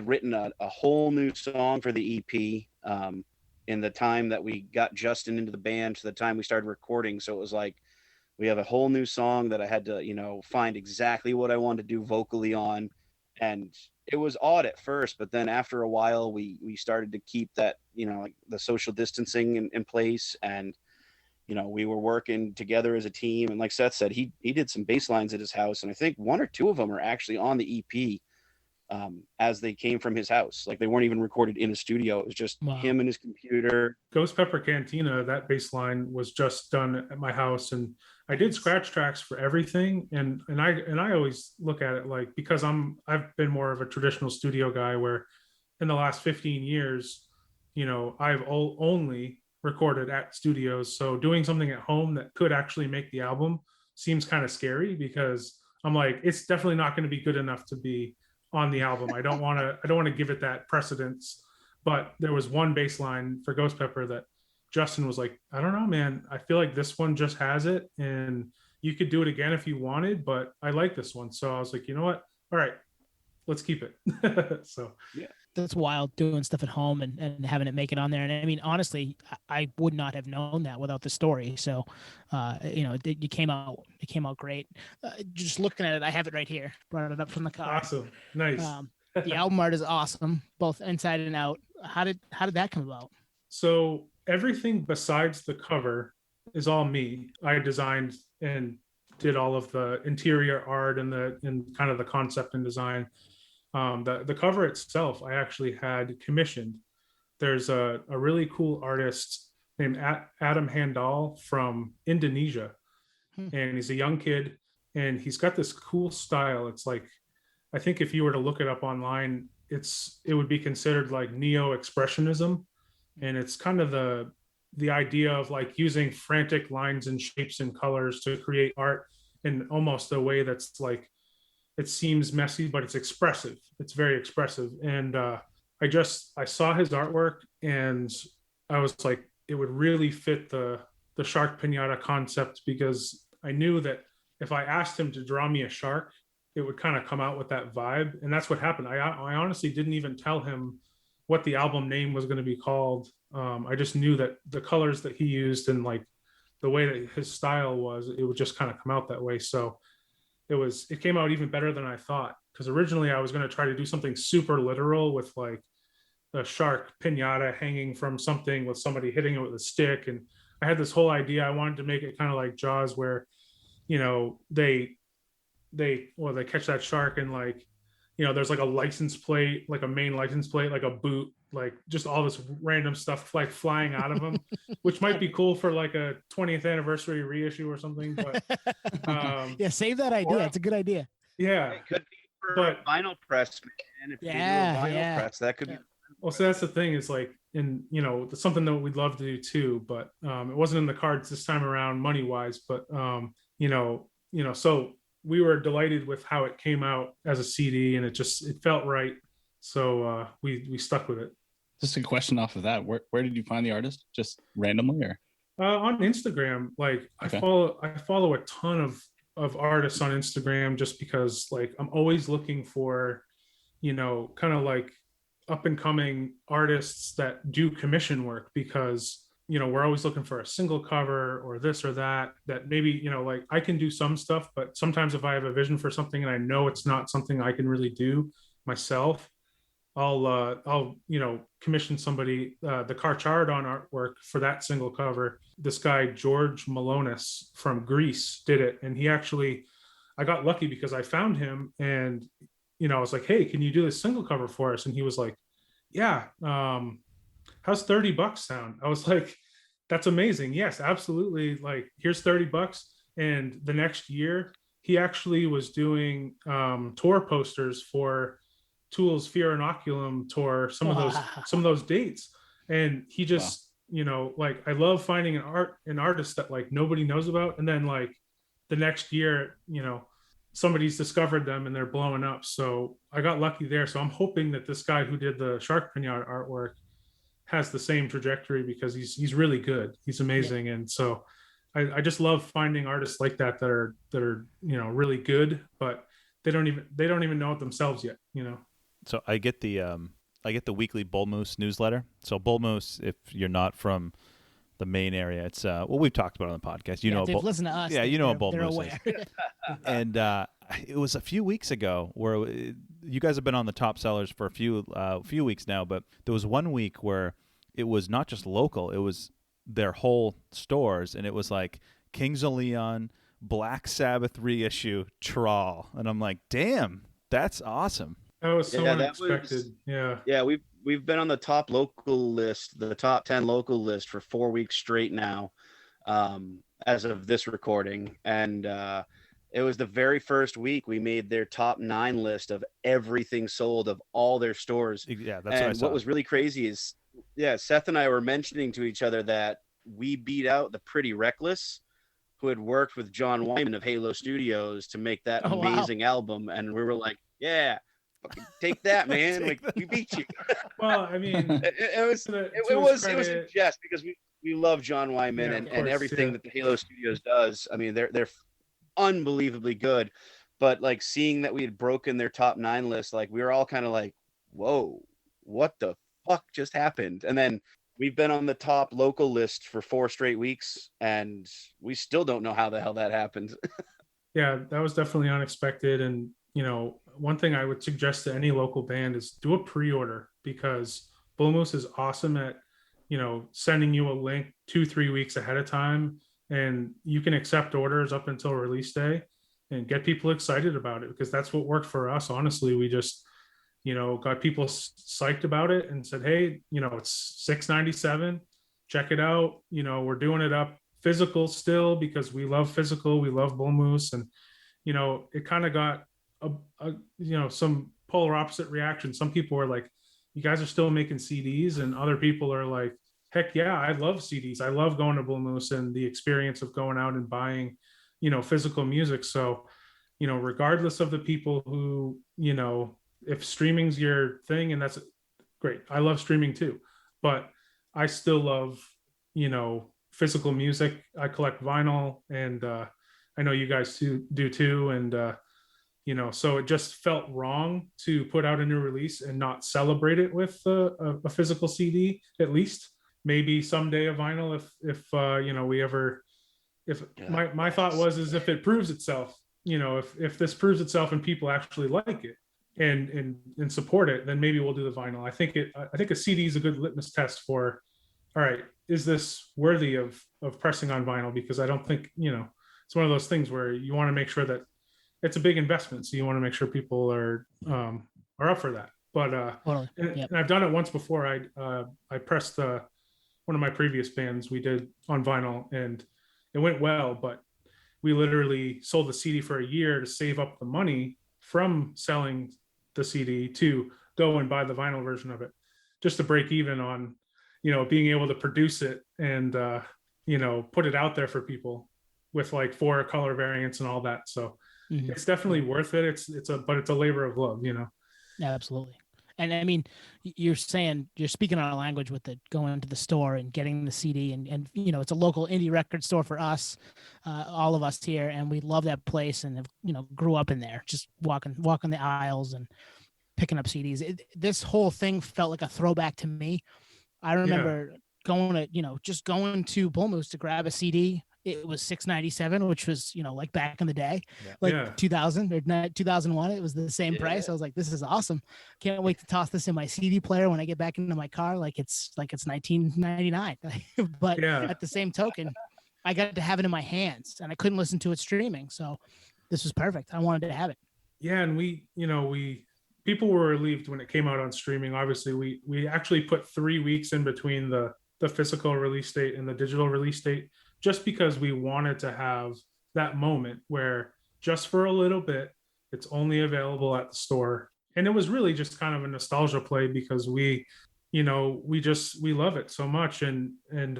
written a whole new song for the EP in the time that we got Justin into the band to the time we started recording. So it was like, we have a whole new song that I had to, find exactly what I wanted to do vocally on. And it was odd at first, but then after a while we started to keep that, like the social distancing in place. And, we were working together as a team. And like Seth said, he did some bass lines at his house. And I think 1 or 2 of them are actually on the EP. As they came from his house. Like they weren't even recorded in a studio. It was just him and his computer. Ghost Pepper Cantina, that bass line was just done at my house. And I did scratch tracks for everything. And I always look at it like, because I've been more of a traditional studio guy where in the last 15 years, I've only recorded at studios. So doing something at home that could actually make the album seems kind of scary because I'm like, it's definitely not going to be good enough to be on the album. I don't want to give it that precedence. But there was one bass line for Ghost Pepper that Justin was like, I don't know, man. I feel like this one just has it, and you could do it again if you wanted, but I like this one. So I was like, you know what? All right, let's keep it. So yeah. That's wild, doing stuff at home and having it make it on there. And I mean, honestly, I would not have known that without the story. So, it came out great. Just looking at it, I have it right here. Brought it up from the car. Awesome. Nice. The album art is awesome, both inside and out. How did that come about? So everything besides the cover is all me. I designed and did all of the interior art and kind of the concept and design. The cover itself, I actually had commissioned. There's a really cool artist named Adam Handal from Indonesia. And he's a young kid, and he's got this cool style. It's like, I think if you were to look it up online, it would be considered like neo-expressionism. And it's kind of the idea of like using frantic lines and shapes and colors to create art in almost a way that's like, it seems messy, but it's expressive. It's very expressive. And I saw his artwork, and I was like, it would really fit the Shark Pinata concept, because I knew that if I asked him to draw me a shark, it would kind of come out with that vibe. And that's what happened. I honestly didn't even tell him what the album name was going to be called. I just knew that the colors that he used and like the way that his style was, it would just kind of come out that way. So it came out even better than I thought, because originally I was going to try to do something super literal with like a shark pinata hanging from something with somebody hitting it with a stick. And I had this whole idea. I wanted to make it kind of like Jaws, where, they catch that shark and like, there's like a license plate, like a Maine license plate, like a boot, like just all this random stuff like flying out of them, which might be cool for like a 20th anniversary reissue or something. But yeah, save that idea. It's a good idea. Yeah, it could be for vinyl press, man. If you do a vinyl press, that could be. Well, so that's the thing, is like, and it's something that we'd love to do too, but it wasn't in the cards this time around, money wise. But so we were delighted with how it came out as a CD, and it felt right. So we stuck with it. Just a question off of that. Where did you find the artist? Just randomly, or? On Instagram. Like, okay. I follow a ton of artists on Instagram, just because like I'm always looking for, kind of like up and coming artists that do commission work, because we're always looking for a single cover or this or that maybe, like I can do some stuff, but sometimes if I have a vision for something and I know it's not something I can really do myself, I'll commission somebody. The Carcharodon artwork for that single cover, this guy George Malonis from Greece did it, and I got lucky because I found him, and I was like, hey, can you do this single cover for us? And he was like, yeah, how's $30 sound? I was like, that's amazing. Yes, absolutely. Like, here's $30. And the next year he actually was doing tour posters for Tool's Fear Inoculum tour, some of those dates. And he just, like, I love finding an artist that like nobody knows about. And then like the next year, somebody's discovered them and they're blowing up. So I got lucky there. So I'm hoping that this guy who did the Shark Pinata artwork has the same trajectory, because he's really good. He's amazing. Yeah. And so I just love finding artists like that are really good, but they don't even know it themselves yet. So I get the weekly Bull Moose newsletter. So Bull Moose, if you're not from the Maine area, it's we've talked about it on the podcast. They've listened to us. Yeah, you know what Bull Moose is. And it was a few weeks ago where you guys have been on the top sellers for a few weeks now, but there was one week where it was not just local, it was their whole stores, and it was like Kings of Leon, Black Sabbath reissue, Trawl, and I'm like, damn, that's awesome. That was so unexpected. Yeah, we've been on the top local list, the top 10 local list for 4 weeks straight now, as of this recording. And it was the very first week we made their top 9 list of everything sold of all their stores. Yeah, that's and what I saw. What was really crazy is, Seth and I were mentioning to each other that we beat out the Pretty Reckless, who had worked with John Wyman of Halo Studios to make that amazing album. And we were like, yeah, fucking take that, man. Like we beat you. Well, I mean, it was a jest because we love John Wyman and everything that the Halo Studios does. I mean, they're unbelievably good, but like seeing that we had broken their top 9 list, like we were all kind of like, whoa, what the fuck just happened? And then we've been on the top local list for 4 straight weeks, and we still don't know how the hell that happened. Yeah, that was definitely unexpected. And, you know, one thing I would suggest to any local band is do a pre-order, because Bull Moose is awesome at, you know, sending you a link 2-3 weeks ahead of time, and you can accept orders up until release day and get people excited about it, because that's what worked for us. Honestly, we just, you know, got people psyched about it and said, hey, you know, it's $6.97, check it out. You know, we're doing it up physical still because we love physical, we love Bull Moose. And, you know, it kind of got you know, some polar opposite reaction. Some people were like, you guys are still making CDs, and other people are like, heck yeah, I love CDs. I love going to Bull Moose and the experience of going out and buying, you know, physical music. So, you know, regardless of the people who, you know, if streaming's your thing, and that's great. I love streaming too, but I still love, you know, physical music. I collect vinyl, and I know you guys do too. And, you know, so it just felt wrong to put out a new release and not celebrate it with a physical CD, at least. Maybe someday a vinyl if you know, we ever, my thought is if it proves itself, you know, if this proves itself and people actually like it and support it, then maybe we'll do the vinyl. I think a CD is a good litmus test for, all right, is this worthy of pressing on vinyl? Because I don't think, you know, it's one of those things where you want to make sure that it's a big investment, so you want to make sure people are up for that. But and I've done it once before. I pressed one of my previous bands we did on vinyl, and it went well, but we literally sold the CD for a year to save up the money from selling the CD to go and buy the vinyl version of it, just to break even on, you know, being able to produce it and you know, put it out there for people with like 4 color variants and all that. So it's definitely worth it. It's a labor of love, you know. Yeah, absolutely. And I mean, you're speaking our language with the going to the store and getting the CD, and you know, it's a local indie record store for us, all of us here, and we love that place, and you know, grew up in there, just walking the aisles and picking up CDs. This whole thing felt like a throwback to me. I remember going to Bull Moose to grab a CD. It was $6.97, which was, you know, like back in the day, 2000 or 2001. It was the same price. I was like, this is awesome. Can't wait to toss this in my CD player when I get back into my car. Like it's 1999. But at the same token, I got to have it in my hands, and I couldn't listen to it streaming. So this was perfect. I wanted to have it. Yeah, and people were relieved when it came out on streaming. Obviously, we actually put 3 weeks in between the physical release date and the digital release date, just because we wanted to have that moment where just for a little bit, it's only available at the store. And it was really just kind of a nostalgia play, because we love it so much. And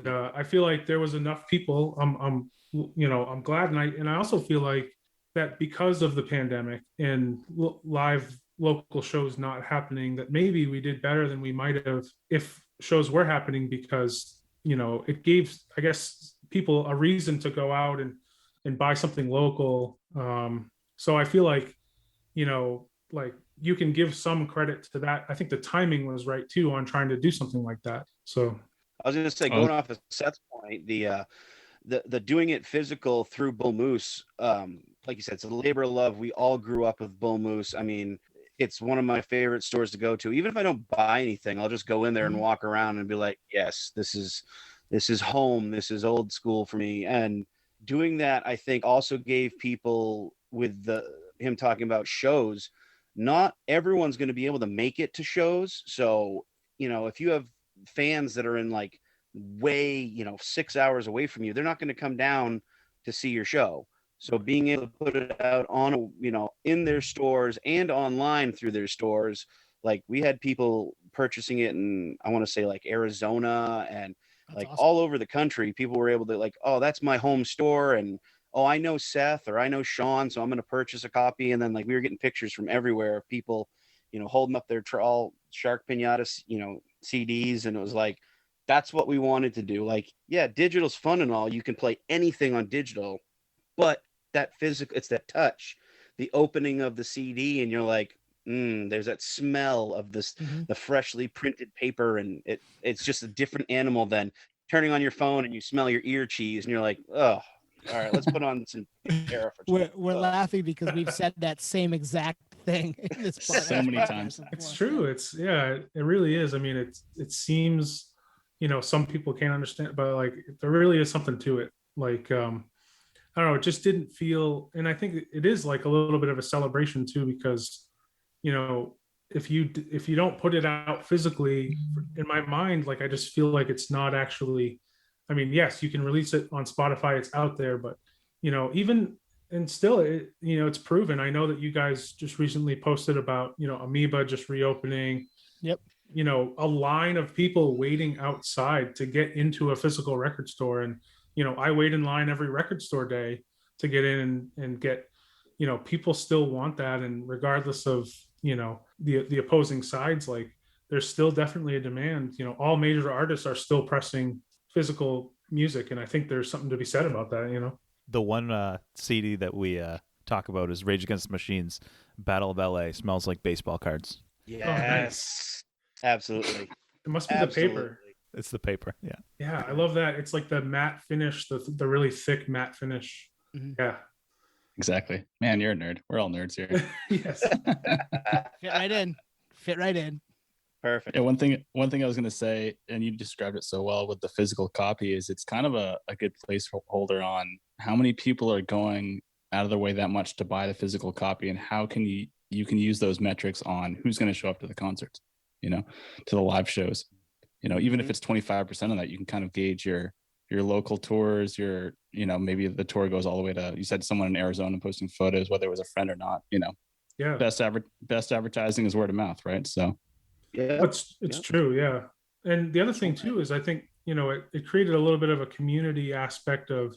I feel like there was enough people. I'm glad. And I also feel like that because of the pandemic and live local shows not happening, that maybe we did better than we might have if shows were happening, because, you know, it gave, I guess, people a reason to go out and buy something local. So I feel like, you know, like you can give some credit to that. I think the timing was right too on trying to do something like that. So I was going to say, going off of Seth's point, the doing it physical through Bull Moose, like you said, it's a labor of love. We all grew up with Bull Moose. I mean, it's one of my favorite stores to go to. Even if I don't buy anything, I'll just go in there and walk around and be like, yes, this is home. This is old school for me. And doing that, I think, also gave people, with him talking about shows, not everyone's going to be able to make it to shows. So, you know, if you have fans that are in like way, you know, 6 hours away from you, they're not going to come down to see your show. So being able to put it out on, you know, in their stores and online through their stores, like we had people purchasing it in, I want to say like Arizona and like awesome. All over the country. People were able to like, oh, that's my home store. And, oh, I know Seth or I know Sean, so I'm going to purchase a copy. And then like we were getting pictures from everywhere of people holding up their Trawl Shark Pinata, CDs. And it was like, that's what we wanted to do. Like, yeah, digital's fun and all. You can play anything on digital, but that physical, it's that touch, the opening of the CD, and you're like, there's that smell of this, the freshly printed paper, and it's just a different animal than turning on your phone and you smell your ear cheese, and you're like, oh, all right, let's put on some Terra for we're laughing because we've said that same exact thing in this podcast so many times. It's true. It's it really is. I mean, it seems, some people can't understand, but like there really is something to it. Like I don't know, it just didn't feel, and I think it is like a little bit of a celebration too, because if you don't put it out physically, in my mind, like I just feel like it's not actually, I mean, yes, you can release it on Spotify, it's out there, but even and still it's proven. I know that you guys just recently posted about Amoeba just reopening. Yep. A line of people waiting outside to get into a physical record store, and I wait in line every record store day to get in and get, people still want that, and regardless of the opposing sides, like there's still definitely a demand. All major artists are still pressing physical music, and I think there's something to be said about that. The one CD that we talk about is Rage Against the Machine's Battle of LA. Smells like baseball cards. Yes. Oh, nice. Absolutely. It must be Absolutely. the paper. It's the paper. Yeah. Yeah, I love that. It's like the matte finish, the really thick matte finish. Yeah. Exactly. Man, you're a nerd. We're all nerds here. Yes. Fit right in. Perfect. Yeah, one thing I was going to say, and you described it so well with the physical copy, is it's kind of a good placeholder on how many people are going out of their way that much to buy the physical copy, and how can you can use those metrics on who's going to show up to the concerts, to the live shows. Even if it's 25% of that, you can kind of gauge your local tours, maybe the tour goes all the way to, you said someone in Arizona posting photos, whether it was a friend or not. Yeah. Best advertising is word of mouth, right? So yeah, it's true. Yeah. And the other thing too is I think, it created a little bit of a community aspect of,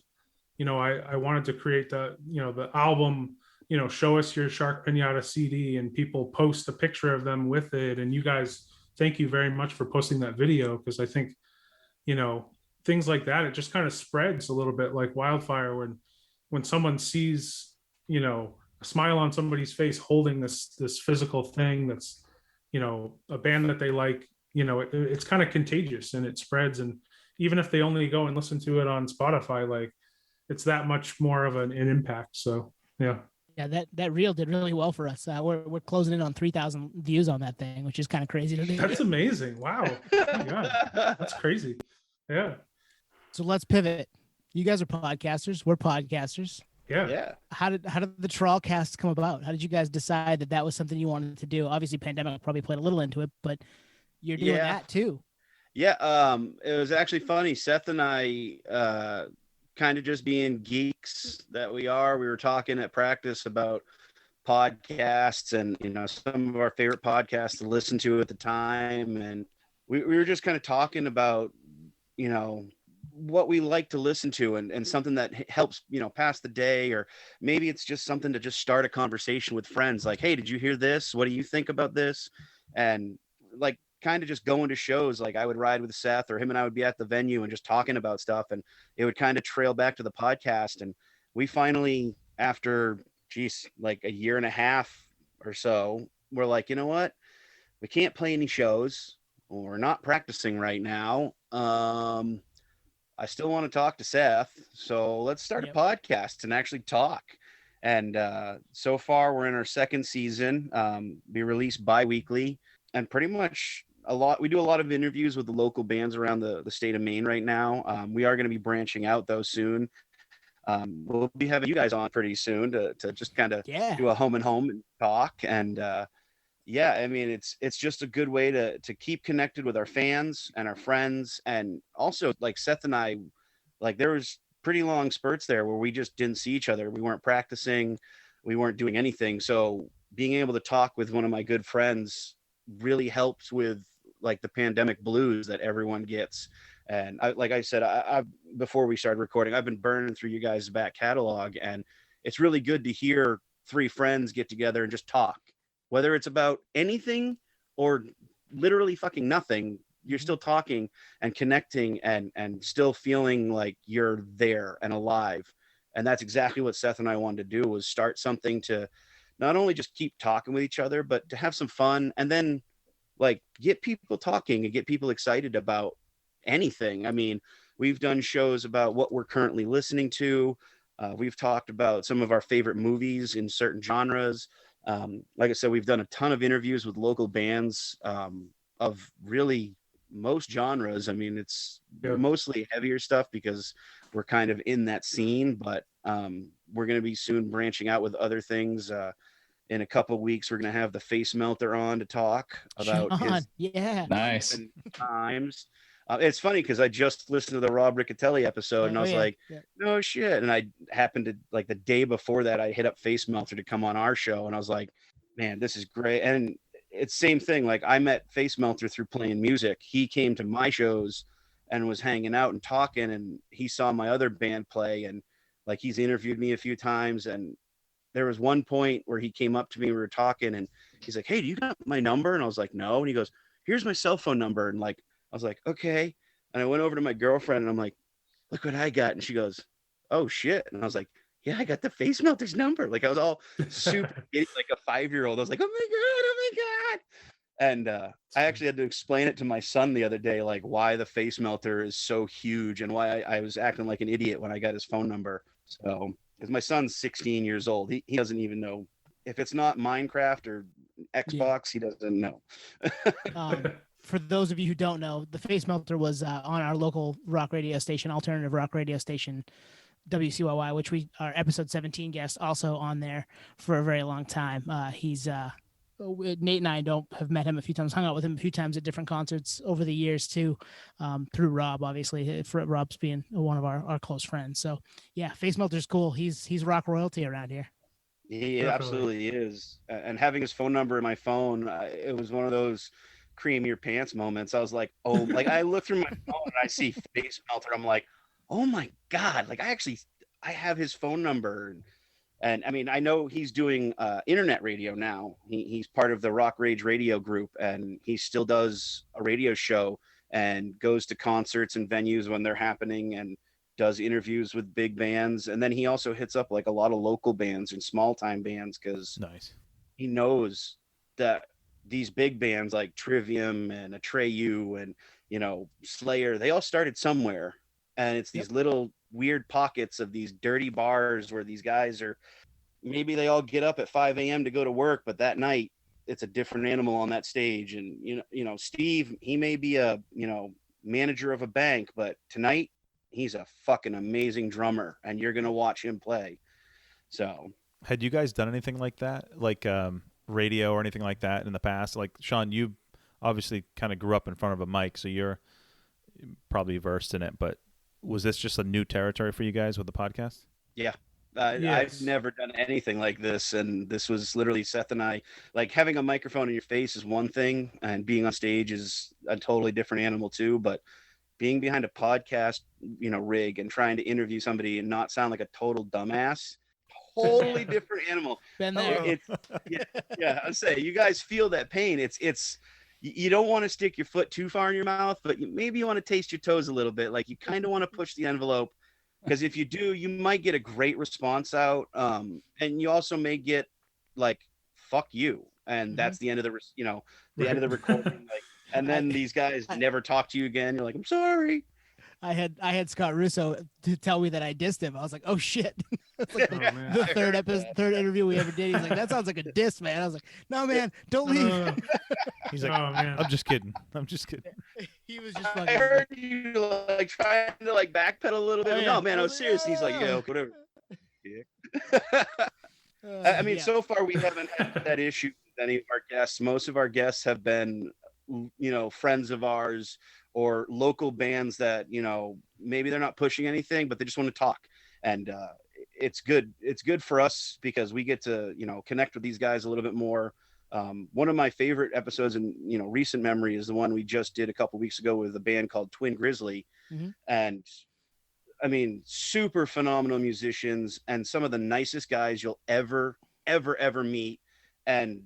I wanted to create the album, show us your Shark Pinata CD, and people post a picture of them with it. And you guys, thank you very much for posting that video, because I think, things like that, it just kind of spreads a little bit like wildfire when someone sees, a smile on somebody's face holding this physical thing that's, a band that they like, it's kind of contagious and it spreads. And even if they only go and listen to it on Spotify, like it's that much more of an impact. So, yeah. Yeah, that reel did really well for us. We're closing in on 3,000 views on that thing, which is kind of crazy to me. That's amazing. Wow. Oh my God. That's crazy. Yeah. So let's pivot. You guys are podcasters. We're podcasters. Yeah. How did the Trawlcast come about? How did you guys decide that was something you wanted to do? Obviously, pandemic probably played a little into it, but you're doing that too. Yeah. It was actually funny. Seth and I, kind of just being geeks that we were talking at practice about podcasts and, some of our favorite podcasts to listen to at the time. And we were just kind of talking about, what we like to listen to and something that helps, pass the day, or maybe it's just something to just start a conversation with friends. Like, hey, did you hear this? What do you think about this? And like, kind of just going to shows. Like I would ride with Seth, or him and I would be at the venue and just talking about stuff, and it would kind of trail back to the podcast. And we finally, after like a year and a half or so, we're like, you know what? We can't play any shows. We're not practicing right now. I still want to talk to Seth, so let's start a podcast and actually talk. And so far, we're in our second season. Be released bi-weekly, and pretty much we do a lot of interviews with the local bands around the state of Maine right now. We are going to be branching out though soon. We'll be having you guys on pretty soon to just kind of do a home and home and talk. And I mean, it's just a good way to keep connected with our fans and our friends. And also, like Seth and I, like there was pretty long spurts there where we just didn't see each other. We weren't practicing. We weren't doing anything. So being able to talk with one of my good friends really helps with like the pandemic blues that everyone gets. And like I said, I before we started recording, I've been burning through you guys' back catalog, and it's really good to hear three friends get together and just talk whether it's about anything or literally fucking nothing, you're still talking and connecting and still feeling like you're there and alive. And that's exactly what Seth and I wanted to do, was start something to not only just keep talking with each other, but to have some fun, and then like get people talking and get people excited about anything. I mean, we've done shows about what we're currently listening to. We've talked about some of our favorite movies in certain genres. Like I said, we've done a ton of interviews with local bands of really most genres. I mean, it's mostly heavier stuff because we're kind of in that scene, but we're going to be soon branching out with other things. In a couple of weeks, we're going to have the Face Melter on to talk about his nice times. It's funny because I just listened to the Rob Riccatelli episode, and I was like, no shit. And I happened to, like, the day before that, I hit up Face Melter to come on our show, and I was like, man, this is great. And it's same thing. Like, I met Face Melter through playing music. He came to my shows and was hanging out and talking, and he saw my other band play, and like, he's interviewed me a few times. And there was one point where he came up to me, we were talking, and he's like, hey, do you got my number? And I was like, no. And he goes, here's my cell phone number. And like, I was like, okay. And I went over to my girlfriend and I'm like, look what I got. And she goes, oh shit. And I was like, yeah, I got the Face Melter's number. Like, I was all super giddy, like a 5-year-old. I was like, oh my God. And I actually had to explain it to my son the other day, like why the Face Melter is so huge and why I was acting like an idiot when I got his phone number. So, because my son's 16 years old. He doesn't even know if it's not Minecraft or Xbox. He doesn't know. For those of you who don't know, the Face Melter was on our local rock radio station, alternative rock radio station, WCYY, which we our episode 17 guest also on there for a very long time. He's Nate and I have met him a few times, hung out with him a few times at different concerts over the years too, through Rob, obviously, for Rob's being one of our close friends. So yeah, Face Melter's cool. He's rock royalty around here. He absolutely is. And having his phone number in my phone, it was one of those cream your pants moments. I was like, oh, like I look through my phone and I see Face Melter. I'm like, oh my God, like I have his phone number. And I mean, I know he's doing internet radio now. He's part of the Rock Rage radio group, and he still does a radio show and goes to concerts and venues when they're happening and does interviews with big bands. And then he also hits up like a lot of local bands and small time bands, because he knows that these big bands like Trivium and Atreyu and, you know, Slayer, they all started somewhere. And it's these little weird pockets of these dirty bars where these guys are, maybe they all get up at 5 a.m. to go to work, but that night it's a different animal on that stage. And, you know, Steve, he may be a, you know, manager of a bank, but tonight he's a fucking amazing drummer and you're going to watch him play. So had you guys done anything like that? Like, radio or anything like that in the past? Like, Sean, you obviously kind of grew up in front of a mic, so you're probably versed in it, but was this just a new territory for you guys with the podcast? Yeah. I've never done anything like this, and this was literally Seth and I. Like, having a microphone in your face is one thing, and being on stage is a totally different animal too, but being behind a podcast, you know, rig and trying to interview somebody and not sound like a total dumbass, totally different animal. Been there. Yeah. I say, you guys feel that pain. It's you don't want to stick your foot too far in your mouth, but maybe you want to taste your toes a little bit. Like, you kind of want to push the envelope, because if you do, you might get a great response out, and you also may get like, "Fuck you," and that's the end of the end of the recording. Like, and then these guys never talk to you again. You're like, "I'm sorry." I had Scott Russo to tell me that I dissed him. I was like, oh shit. Like the third interview we ever did. He's like, that sounds like a diss, man. I was like, no, man, don't leave. He's like, oh, man. I'm just kidding. He was just fucking. I heard you like trying to like backpedal a little bit. Oh, yeah. No, man, I was serious. He's like, yeah, whatever. I mean, so far we haven't had that issue with any of our guests. Most of our guests have been, you know, friends of ours or local bands that, you know, maybe they're not pushing anything, but they just want to talk. And it's good. It's good for us because we get to, you know, connect with these guys a little bit more. One of my favorite episodes in, you know, recent memory is the one we just did a couple weeks ago with a band called Twin Grizzly. And I mean, super phenomenal musicians and some of the nicest guys you'll ever meet. And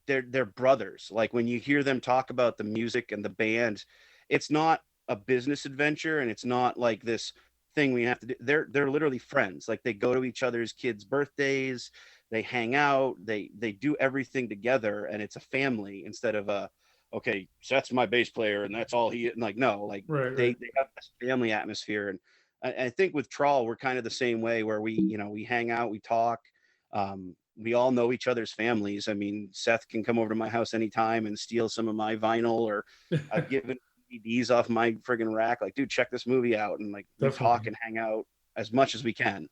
they're brothers. Like when you hear them talk about the music and the band, it's not a business adventure, and it's not like this thing we have to do. They're literally friends. Like they go to each other's kids' birthdays, they hang out, they do everything together, and it's a family instead of a, okay, Seth's my bass player and that's all he, and like, no, like they have this family atmosphere. And I think with Trawl, we're kind of the same way, where we hang out, we talk. We all know each other's families. I mean, Seth can come over to my house anytime and steal some of my vinyl, or I've given DVDs off my friggin' rack. Like, dude, check this movie out. And like, we talk and hang out as much as we can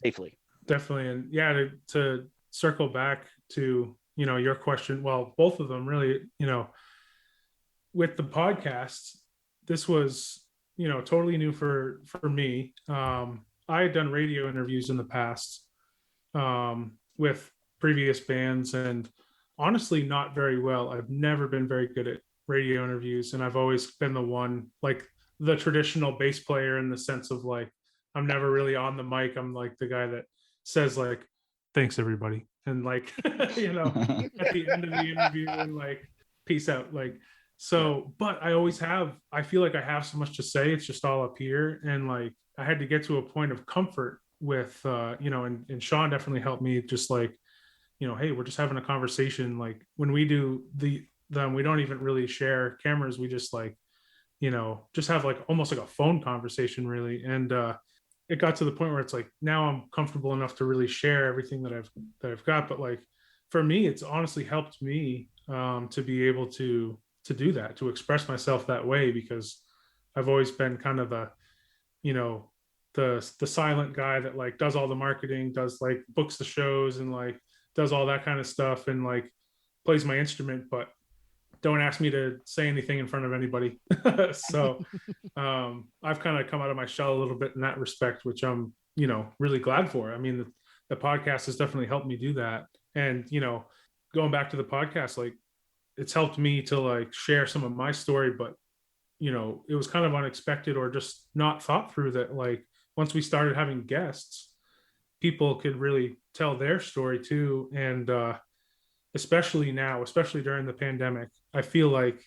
safely. Definitely. And yeah, to circle back to, your question, well, both of them really, with the podcast, this was, totally new for me. I had done radio interviews in the past with previous bands, and honestly, not very well. I've never been very good at radio interviews, and I've always been the one, like the traditional bass player, in the sense of like, I'm never really on the mic. I'm like the guy that says like, thanks everybody, and like, at the end of the interview, and like, peace out. Like, so, but I feel like I have so much to say. It's just all up here. And like, I had to get to a point of comfort with, and Sean definitely helped me, just like, hey, we're just having a conversation. Like when we do them, we don't even really share cameras. We just like, just have like almost like a phone conversation really. And it got to the point where it's like, now I'm comfortable enough to really share everything that I've got. But like, for me, it's honestly helped me to be able to do that, to express myself that way, because I've always been kind of the silent guy that like does all the marketing, does like books the shows, and like does all that kind of stuff, and like plays my instrument, but don't ask me to say anything in front of anybody. So I've kind of come out of my shell a little bit in that respect, which I'm, really glad for. I mean, the podcast has definitely helped me do that. And, going back to the podcast, like it's helped me to like share some of my story, but, it was kind of unexpected, or just not thought through, that like, once we started having guests, people could really tell their story too. And, especially now, especially during the pandemic, I feel like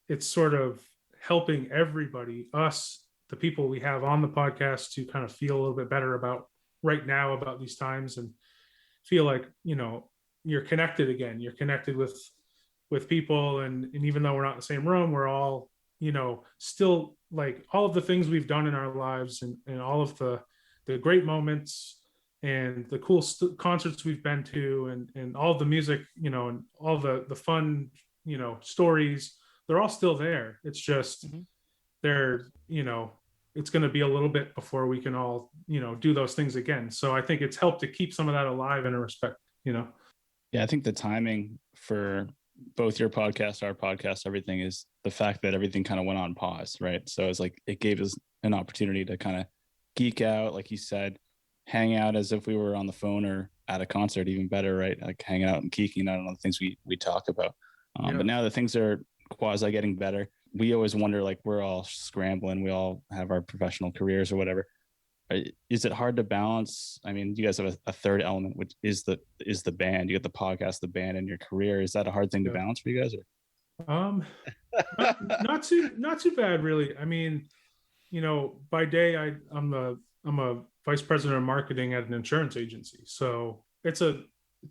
it's sort of helping everybody, us, the people we have on the podcast, to kind of feel a little bit better about right now, about these times, and feel like, you're connected again. You're connected with people. And even though we're not in the same room, we're all, still like all of the things we've done in our lives, and all of the great moments, and the cool concerts we've been to, and all the music, and all the fun, stories, they're all still there. It's just they're, it's going to be a little bit before we can all, do those things again. So I think it's helped to keep some of that alive in a respect, Yeah, I think the timing for both your podcast, our podcast, everything, is the fact that everything kind of went on pause, right? So it's like, it gave us an opportunity to kind of geek out, like you said, hang out as if we were on the phone or at a concert, even better, right? Like hanging out and geeking out on the things we talk about. But now that things are quasi getting better, we always wonder, like, we're all scrambling. We all have our professional careers or whatever. Is it hard to balance? I mean, you guys have a third element, which is the band. You got the podcast, the band, and your career. Is that a hard thing to balance for you guys? Or? Not too bad, really. I mean, by day, I'm a vice president of marketing at an insurance agency. So it's a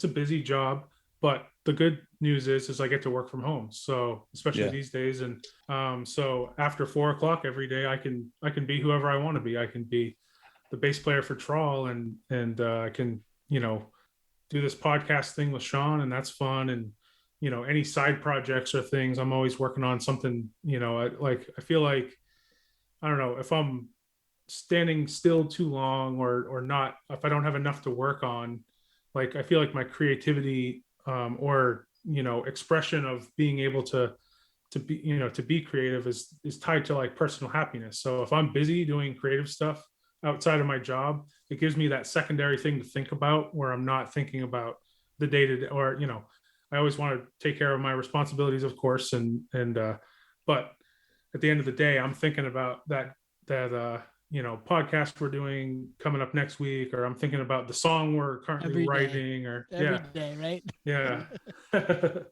busy job, but the good news is I get to work from home. So especially these days. And so after 4:00 every day, I can be whoever I want to be. I can be the bass player for Trawl, and I can, do this podcast thing with Sean, and that's fun. And, any side projects or things, I'm always working on something, I feel like, I don't know, if I'm standing still too long, or not, if I don't have enough to work on, like, I feel like my creativity or expression of being able to be creative is tied to like personal happiness. So if I'm busy doing creative stuff outside of my job, it gives me that secondary thing to think about, where I'm not thinking about the day-to-day, or I always want to take care of my responsibilities, of course, and but at the end of the day, I'm thinking about that podcast we're doing coming up next week, or I'm thinking about the song we're currently writing, or every day, right? Yeah.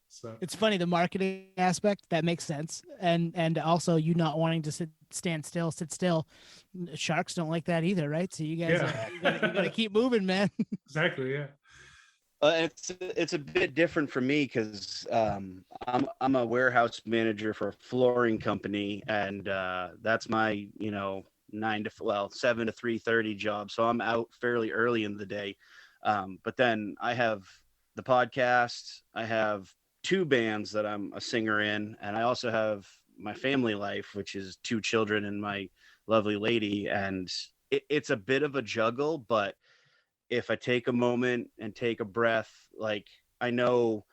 So it's funny, the marketing aspect that makes sense, and also you not wanting to sit still. Sharks don't like that either, right? So you guys, you gotta keep moving, man. Exactly. Yeah. It's a bit different for me because I'm a warehouse manager for a flooring company, and that's my 7 to 3:30 job. So I'm out fairly early in the day. But then I have the podcast. I have 2 bands that I'm a singer in, and I also have my family life, which is 2 children and my lovely lady. And it's a bit of a juggle, but if I take a moment and take a breath, like I know,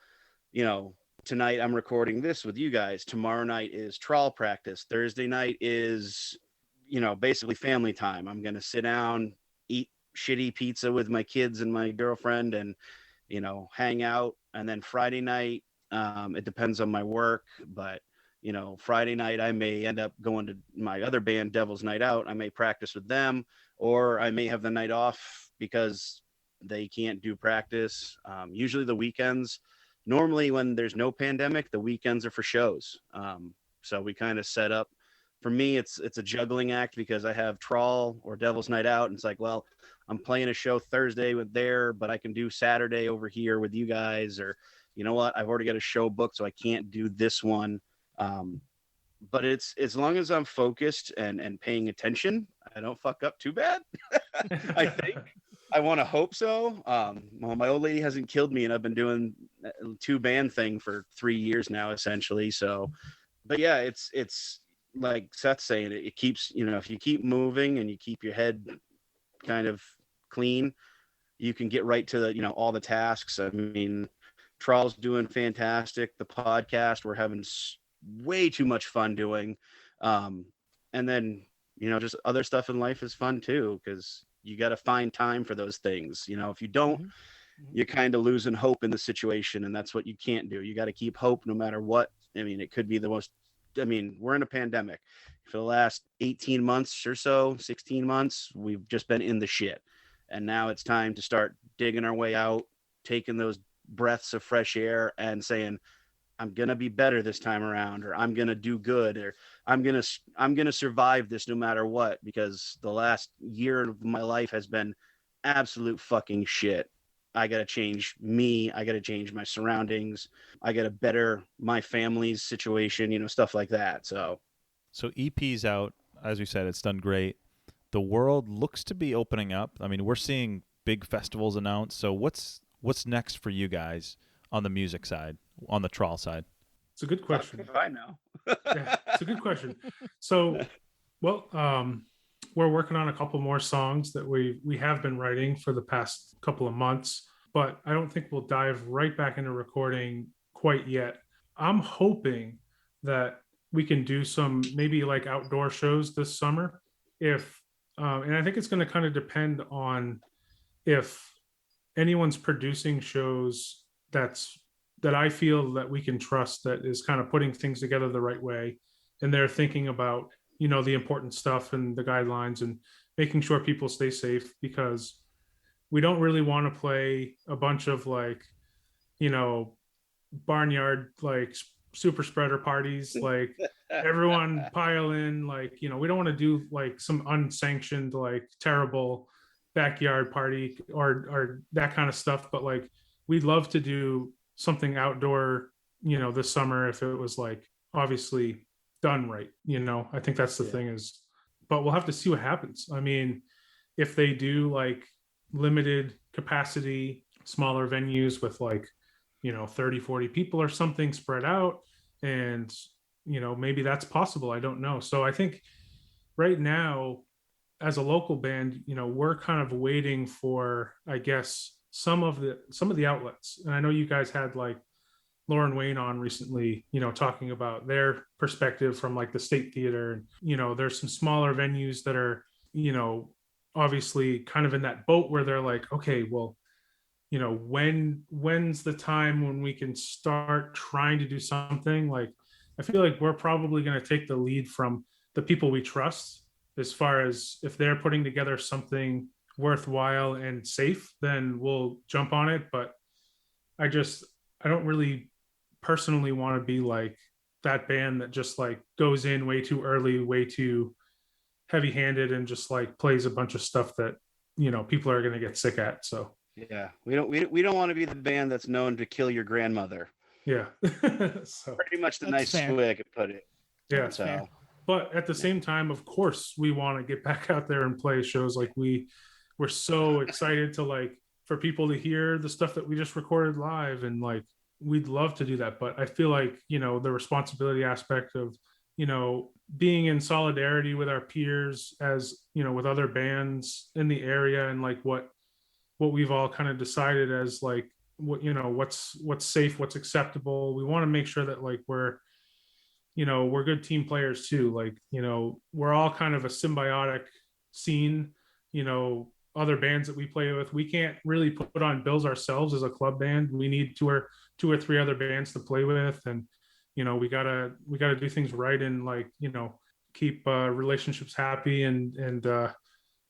tonight I'm recording this with you guys. Tomorrow night is trawl practice. Thursday night is, basically family time. I'm going to sit down, eat shitty pizza with my kids and my girlfriend and, hang out. And then Friday night, it depends on my work, but Friday night, I may end up going to my other band, Devil's Night Out. I may practice with them, or I may have the night off because they can't do practice. Usually the weekends, normally when there's no pandemic, the weekends are for shows. So we kind of set up, for me, it's a juggling act because I have Trawl or Devil's Night Out. And it's like, well, I'm playing a show Thursday with there, but I can do Saturday over here with you guys, or you know what, I've already got a show booked, so I can't do this one. But it's as long as I'm focused and paying attention, I don't fuck up too bad. I think. I want to hope so. Well, my old lady hasn't killed me, and I've been doing 2 band thing for 3 years now, essentially. So, but yeah, it's like Seth's saying, it keeps, if you keep moving and you keep your head kind of clean, you can get right to the, all the tasks. I mean, Trawl's doing fantastic. The podcast, we're having way too much fun doing. And then, just other stuff in life is fun too, because you got to find time for those things. If you don't, you're kind of losing hope in the situation, and that's what you can't do. You got to keep hope no matter what. I mean, it could be we're in a pandemic. For the last 18 months or so, 16 months, we've just been in the shit. And now it's time to start digging our way out, taking those breaths of fresh air and saying, I'm going to be better this time around, or I'm going to do good, or I'm going to survive this no matter what, because the last year of my life has been absolute fucking shit. I got to change me. I got to change my surroundings. I got to better my family's situation, stuff like that. So EP's out, as we said, it's done great. The world looks to be opening up. I mean, we're seeing big festivals announced. So what's next for you guys on the music side, on the Trawl side? It's a good question. I know. Yeah, it's a good question. So, well, we're working on a couple more songs that we have been writing for the past couple of months, but I don't think we'll dive right back into recording quite yet. I'm hoping that we can do some maybe like outdoor shows this summer. And I think it's going to kind of depend on if anyone's producing shows that I feel that we can trust, that is kind of putting things together the right way, and they're thinking about, the important stuff and the guidelines and making sure people stay safe, because we don't really want to play a bunch of like, barnyard, like super spreader parties, like everyone pile in, like, we don't want to do like some unsanctioned, like terrible backyard party or that kind of stuff. But like, we'd love to do something outdoor, this summer, if it was like obviously done right. I think that's the thing is, but we'll have to see what happens. I mean, if they do like limited capacity, smaller venues with like, 30, 40 people or something spread out, and, maybe that's possible. I don't know. So I think right now, as a local band, we're kind of waiting for, I guess, some of the outlets. And I know you guys had like Lauren Wayne on recently, talking about their perspective from like the State Theater. And, there's some smaller venues that are, obviously kind of in that boat where they're like, okay, well, when's the time when we can start trying to do something? Like, I feel like we're probably going to take the lead from the people we trust as far as if they're putting together something worthwhile and safe, then we'll jump on it. But I don't really personally want to be like that band that just like goes in way too early, way too heavy handed, and just like plays a bunch of stuff that, people are going to get sick at. So yeah, we don't want to be the band that's known to kill your grandmother. Yeah. So pretty much the nicest way I could put it. Yeah. That's fair. But at the same time, of course, we want to get back out there and play shows. Like we're so excited to like for people to hear the stuff that we just recorded live, and like we'd love to do that. But I feel like, the responsibility aspect of, being in solidarity with our peers as, with other bands in the area, and like what we've all kind of decided as like what's safe, what's acceptable. We want to make sure that like we're good team players too. Like, we're all kind of a symbiotic scene, other bands that we play with. We can't really put on bills ourselves as a club band. We need two or three other bands to play with. And, we gotta do things right, and like, keep relationships happy, and do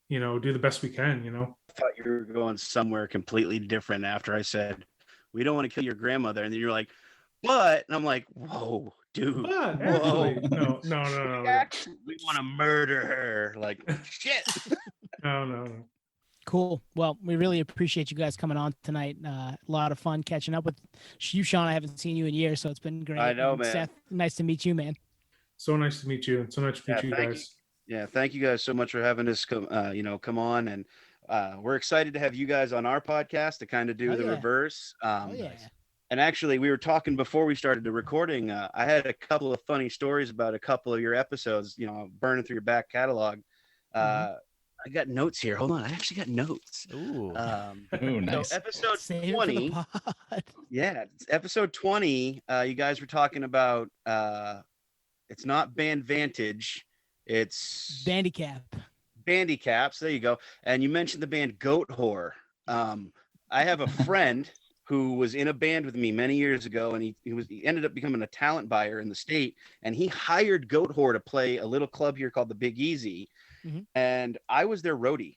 the best we can, I thought you were going somewhere completely different after I said, we don't want to kill your grandmother. And then you're like, but, and I'm like, whoa, dude. But whoa. Actually, no. Actually, we want to murder her. Like, shit. No. Cool. Well, we really appreciate you guys coming on tonight. A lot of fun catching up with you, Sean. I haven't seen you in years, so it's been great. I know, and man. Seth, nice to meet you, man. So nice to meet you. And so nice to meet you guys. Yeah, thank you guys so much for having us come on. And we're excited to have you guys on our podcast to kind of do the reverse. And actually, we were talking before we started the recording. I had a couple of funny stories about a couple of your episodes, burning through your back catalog. I got notes here. Hold on. I actually got notes. Ooh. Ooh, nice. So episode Save 20. Yeah, episode 20. You guys were talking about it's not Band Vantage. It's Bandicaps. There you go. And you mentioned the band Goat Whore. I have a friend who was in a band with me many years ago, and he ended up becoming a talent buyer in the state, and he hired Goat Whore to play a little club here called the Big Easy. And I was their roadie,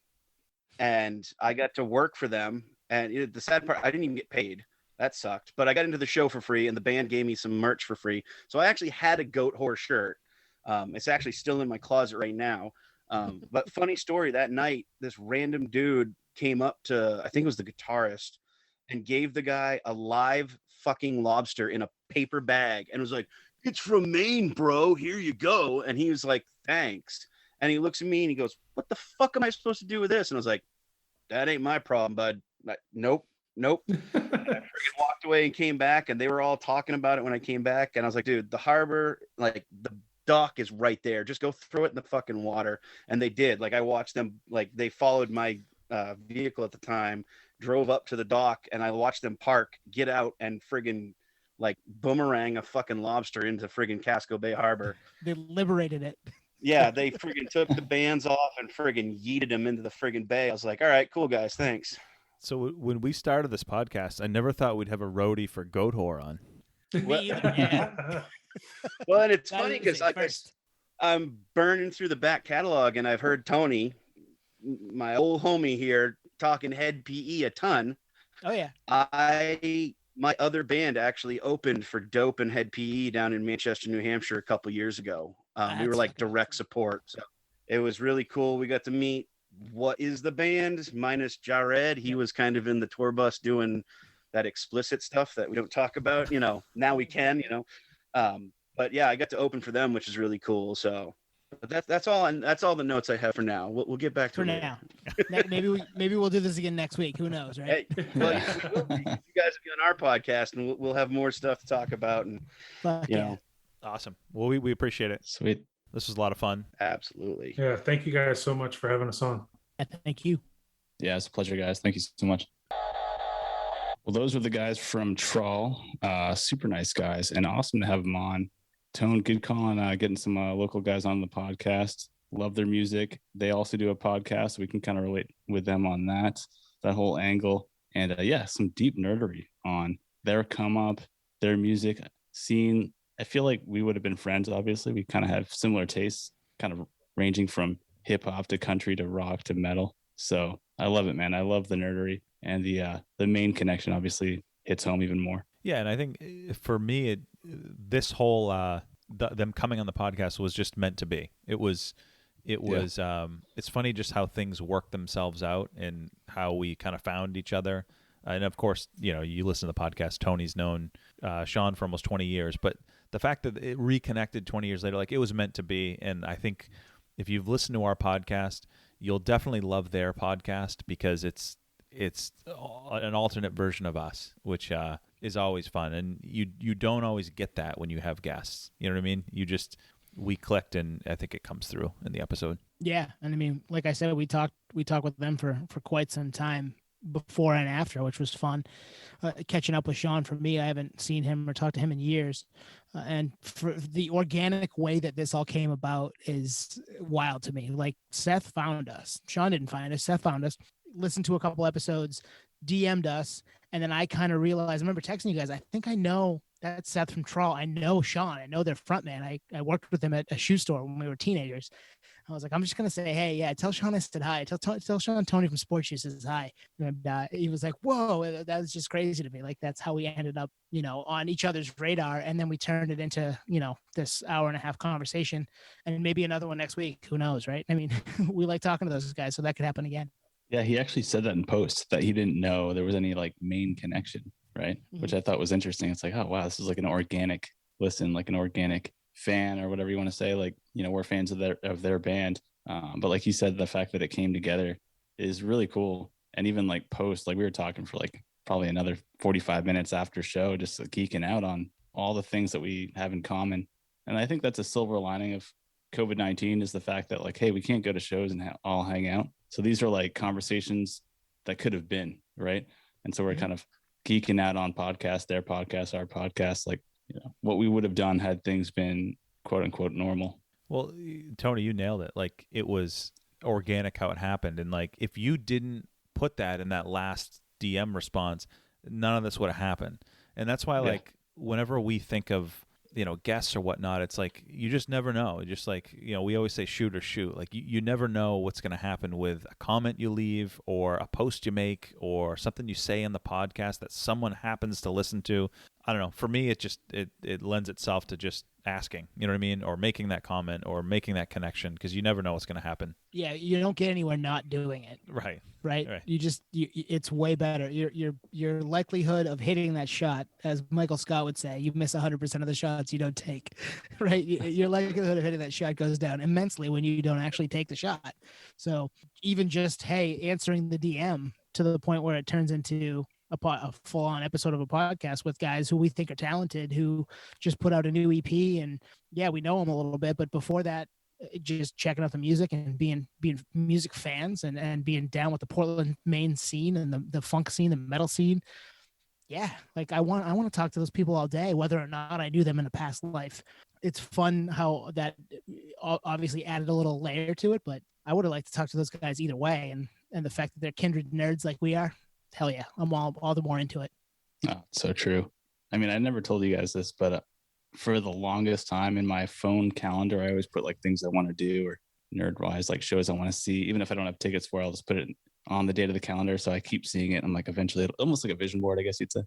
and I got to work for them. And the sad part, I didn't even get paid. That sucked. But I got into the show for free, and the band gave me some merch for free. So I actually had a Goat Whore shirt. It's actually still in my closet right now. But funny story, that night, this random dude came up to, I think it was the guitarist, and gave the guy a live fucking lobster in a paper bag and was like, "It's from Maine, bro. Here you go." And he was like, "Thanks." And he looks at me and he goes, "What the fuck am I supposed to do with this?" And I was like, "That ain't my problem, bud." Like, nope. And I freaking walked away and came back, and they were all talking about it when I came back. And I was like, "Dude, the harbor, like the dock is right there. Just go throw it in the fucking water." And they did. Like, I watched them, like they followed my vehicle at the time, drove up to the dock, and I watched them park, get out, and friggin' like boomerang a fucking lobster into friggin' Casco Bay Harbor. They liberated it. Yeah, they friggin' took the bands off and friggin' yeeted them into the friggin' bay. I was like, all right, cool, guys, thanks. So when we started this podcast, I never thought we'd have a roadie for Goat Whore on. Me either, yeah. Well, and it's funny because I'm burning through the back catalog, and I've heard Tony, my old homie here, talking Head PE a ton. Oh, yeah. My other band actually opened for Dope and Head PE down in Manchester, New Hampshire a couple years ago. We were like direct support. So it was really cool. We got to meet what is the band minus Jared. He was kind of in the tour bus doing that explicit stuff that we don't talk about, now we can, but yeah, I got to open for them, which is really cool. So but that's all. And that's all the notes I have for now. We'll get back to for it now. Maybe we'll do this again next week. Who knows, right? Hey, well, you guys will be on our podcast, and we'll have more stuff to talk about. And Awesome. Well, we appreciate it. Sweet. This was a lot of fun. Absolutely. Yeah. Thank you guys so much for having us on. Thank you. Yeah, it's a pleasure, guys. Thank you so much. Well, those were the guys from Trawl. Super nice guys, and awesome to have them on. Tone, good call on getting some local guys on the podcast. Love their music. They also do a podcast, so we can kind of relate with them on that whole angle. And some deep nerdery on their come up, their music scene. I feel like we would have been friends, obviously. We kind of have similar tastes, kind of ranging from hip hop to country to rock to metal. So I love it, man. I love the nerdery, and the Maine connection obviously hits home even more. Yeah, and I think for me, this whole them coming on the podcast was just meant to be. It was. It's funny just how things work themselves out and how we kind of found each other. And of course, you listen to the podcast. Tony's known Sean for almost 20 years, but the fact that it reconnected 20 years later, like it was meant to be. And I think if you've listened to our podcast, you'll definitely love their podcast because it's an alternate version of us, which is always fun. And you don't always get that when you have guests. You know what I mean? We clicked, and I think it comes through in the episode. Yeah, and I mean, like I said, we talked with them for quite some time before and after, which was fun. Catching up with Sean, for me, I haven't seen him or talked to him in years, and for the organic way that this all came about is wild to me. Like Seth found us, Sean didn't find us. Seth found us, listened to a couple episodes, DM'd us, and then I kind of realized. I remember texting you guys. I think I know. That's Seth from Trawl. I know Sean. I know their frontman. I worked with them at a shoe store when we were teenagers. I was like, I'm just going to say, hey, yeah, tell Sean I said hi. Tell Sean Tony from Sports Shoes says hi. And he was like, whoa, that was just crazy to me. Like, that's how we ended up, on each other's radar. And then we turned it into, this hour and a half conversation and maybe another one next week. Who knows, right? I mean, we like talking to those guys, so that could happen again. Yeah, he actually said that in post that he didn't know there was any like Maine connection. Right. Mm-hmm. Which I thought was interesting. It's like, oh, wow, this is like an organic listen, like an organic fan or whatever you want to say. Like, we're fans of their band. But like you said, the fact that it came together is really cool. And even like post, like we were talking for like probably another 45 minutes after show, just geeking out on all the things that we have in common. And I think that's a silver lining of COVID-19 is the fact that like, hey, we can't go to shows and all hang out. So these are like conversations that could have been, right? And so we're kind of geeking out on podcasts, their podcasts, our podcasts, like, what we would have done had things been quote unquote normal. Well, Tony, you nailed it. Like it was organic how it happened. And like, if you didn't put that in that last DM response, none of this would have happened. And that's why, like, whenever we think of, guests or whatnot, it's like, you just never know. Just like, we always say shoot or shoot. Like you never know what's going to happen with a comment you leave or a post you make or something you say in the podcast that someone happens to listen to. I don't know. For me, it lends itself to just asking, you know what I mean? Or making that comment or making that connection because you never know what's going to happen. Yeah. You don't get anywhere not doing it. Right. It's way better. Your likelihood of hitting that shot, as Michael Scott would say, you miss 100% of the shots you don't take, right? Your likelihood of hitting that shot goes down immensely when you don't actually take the shot. So even just, hey, answering the DM to the point where it turns into a full-on episode of a podcast with guys who we think are talented, who just put out a new EP, and yeah, we know them a little bit, but before that, just checking out the music and being music fans and being down with the Portland, Maine scene and the funk scene, the metal scene. Yeah, like I want to talk to those people all day, whether or not I knew them in a past life. It's fun how that obviously added a little layer to it, but I would have liked to talk to those guys either way, and the fact that they're kindred nerds like we are. Hell yeah, I'm all the more into it. Oh, so true. I mean, I never told you guys this, but for the longest time in my phone calendar, I always put like things I want to do or nerd-wise, like shows I want to see. Even if I don't have tickets for, I'll just put it on the date of the calendar so I keep seeing it. I'm like, eventually, almost like a vision board, I guess you'd say.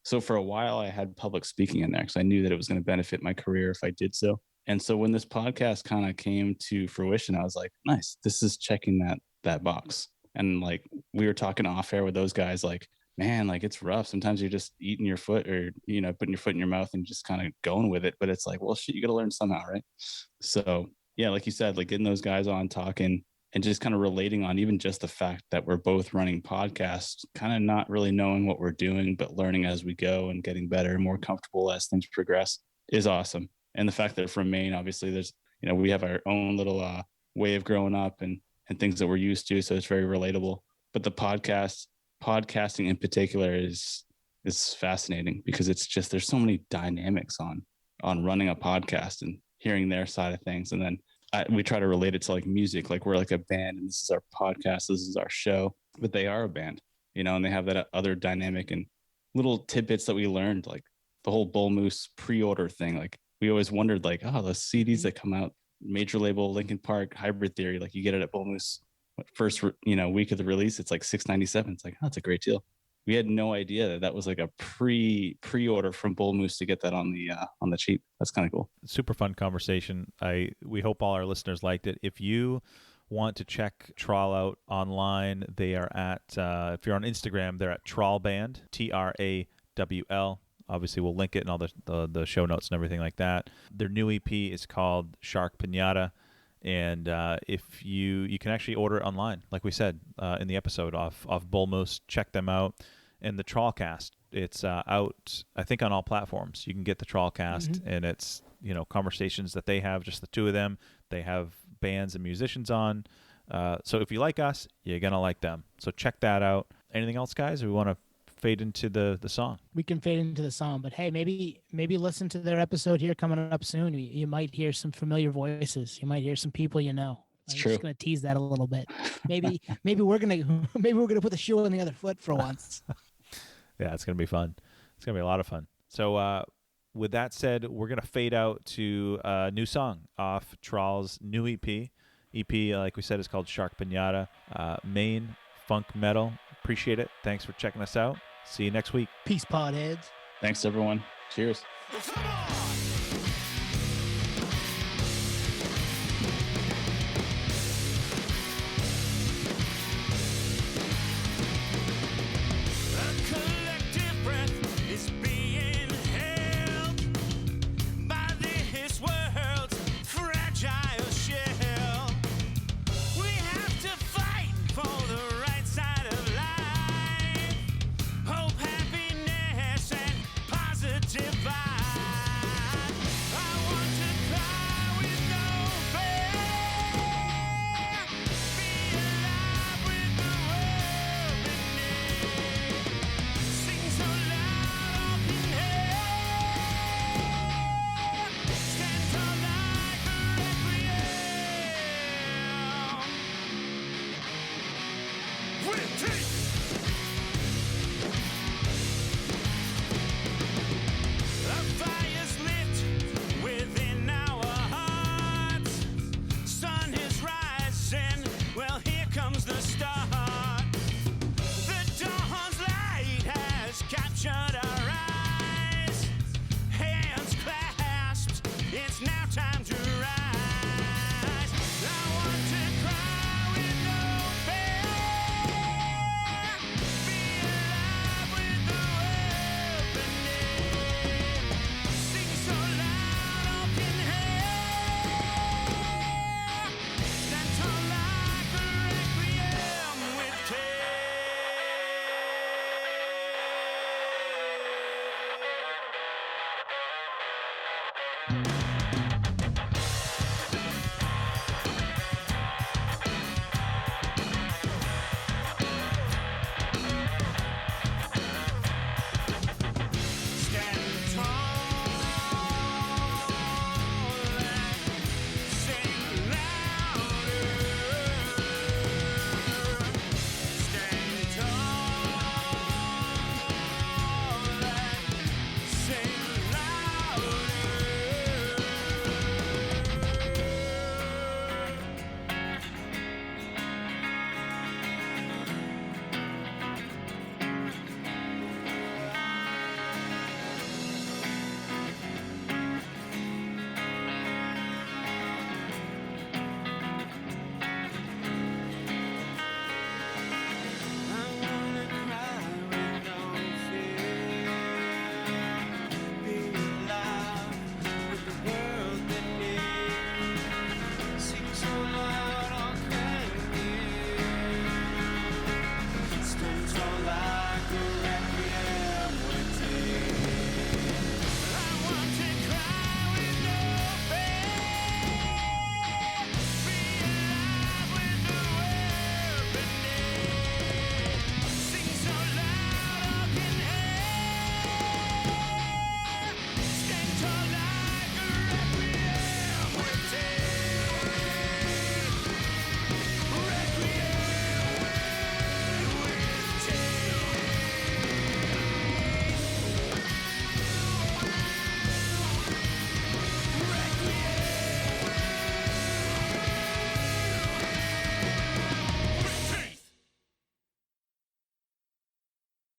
So for a while, I had public speaking in there because I knew that it was going to benefit my career if I did so. And so when this podcast kind of came to fruition, I was like, nice, this is checking that box. And like we were talking off air with those guys, like, man, like it's rough. Sometimes you're just eating your foot or, putting your foot in your mouth and just kind of going with it. But it's like, well, shit, you got to learn somehow, right? So yeah, like you said, like getting those guys on talking and just kind of relating on even just the fact that we're both running podcasts, kind of not really knowing what we're doing, but learning as we go and getting better and more comfortable as things progress is awesome. And the fact that from Maine, obviously there's, we have our own little way of growing up and things that we're used to. So it's very relatable. But the podcasting in particular is fascinating because it's just, there's so many dynamics on running a podcast and hearing their side of things. And then we try to relate it to like music, like we're like a band and this is our podcast, this is our show, but they are a band, and they have that other dynamic and little tidbits that we learned, like the whole Bull Moose pre-order thing. Like we always wondered like, oh, those CDs that come out major label Linkin Park Hybrid Theory. Like you get it at Bull Moose first, week of the release. It's like $6.97. It's like, oh, that's a great deal. We had no idea that was like a pre-order from Bull Moose to get that on the cheap. That's kind of cool. Super fun conversation. We hope all our listeners liked it. If you want to check Trawl out online, they are at, if you're on Instagram, they're at Trawl Band, TRAWL. Obviously, we'll link it in all the show notes and everything like that. Their new EP is called Shark Pinata, and if you can actually order it online, like we said in the episode off Bull Moose. Check them out. And the Trawlcast, it's out, I think, on all platforms. You can get the Trawlcast, and it's conversations that they have, just the two of them. They have bands and musicians on. So if you like us, you're gonna like them. So check that out. Anything else, guys? Or we want to fade into the song? We can fade into the song, but hey, maybe listen to their episode here coming up soon. You might hear some familiar voices. You might hear some people you know. It's I'm true. just gonna tease that a little bit. Maybe we're gonna put the shoe on the other foot for once. Yeah, it's gonna be fun. It's gonna be a lot of fun. So with that said, we're gonna fade out to a new song off Trawl's new EP. EP, like we said, is called Shark Pinata. Maine funk metal. Appreciate it. Thanks for checking us out. See you next week. Peace, podheads. Thanks, everyone. Cheers. It's now time to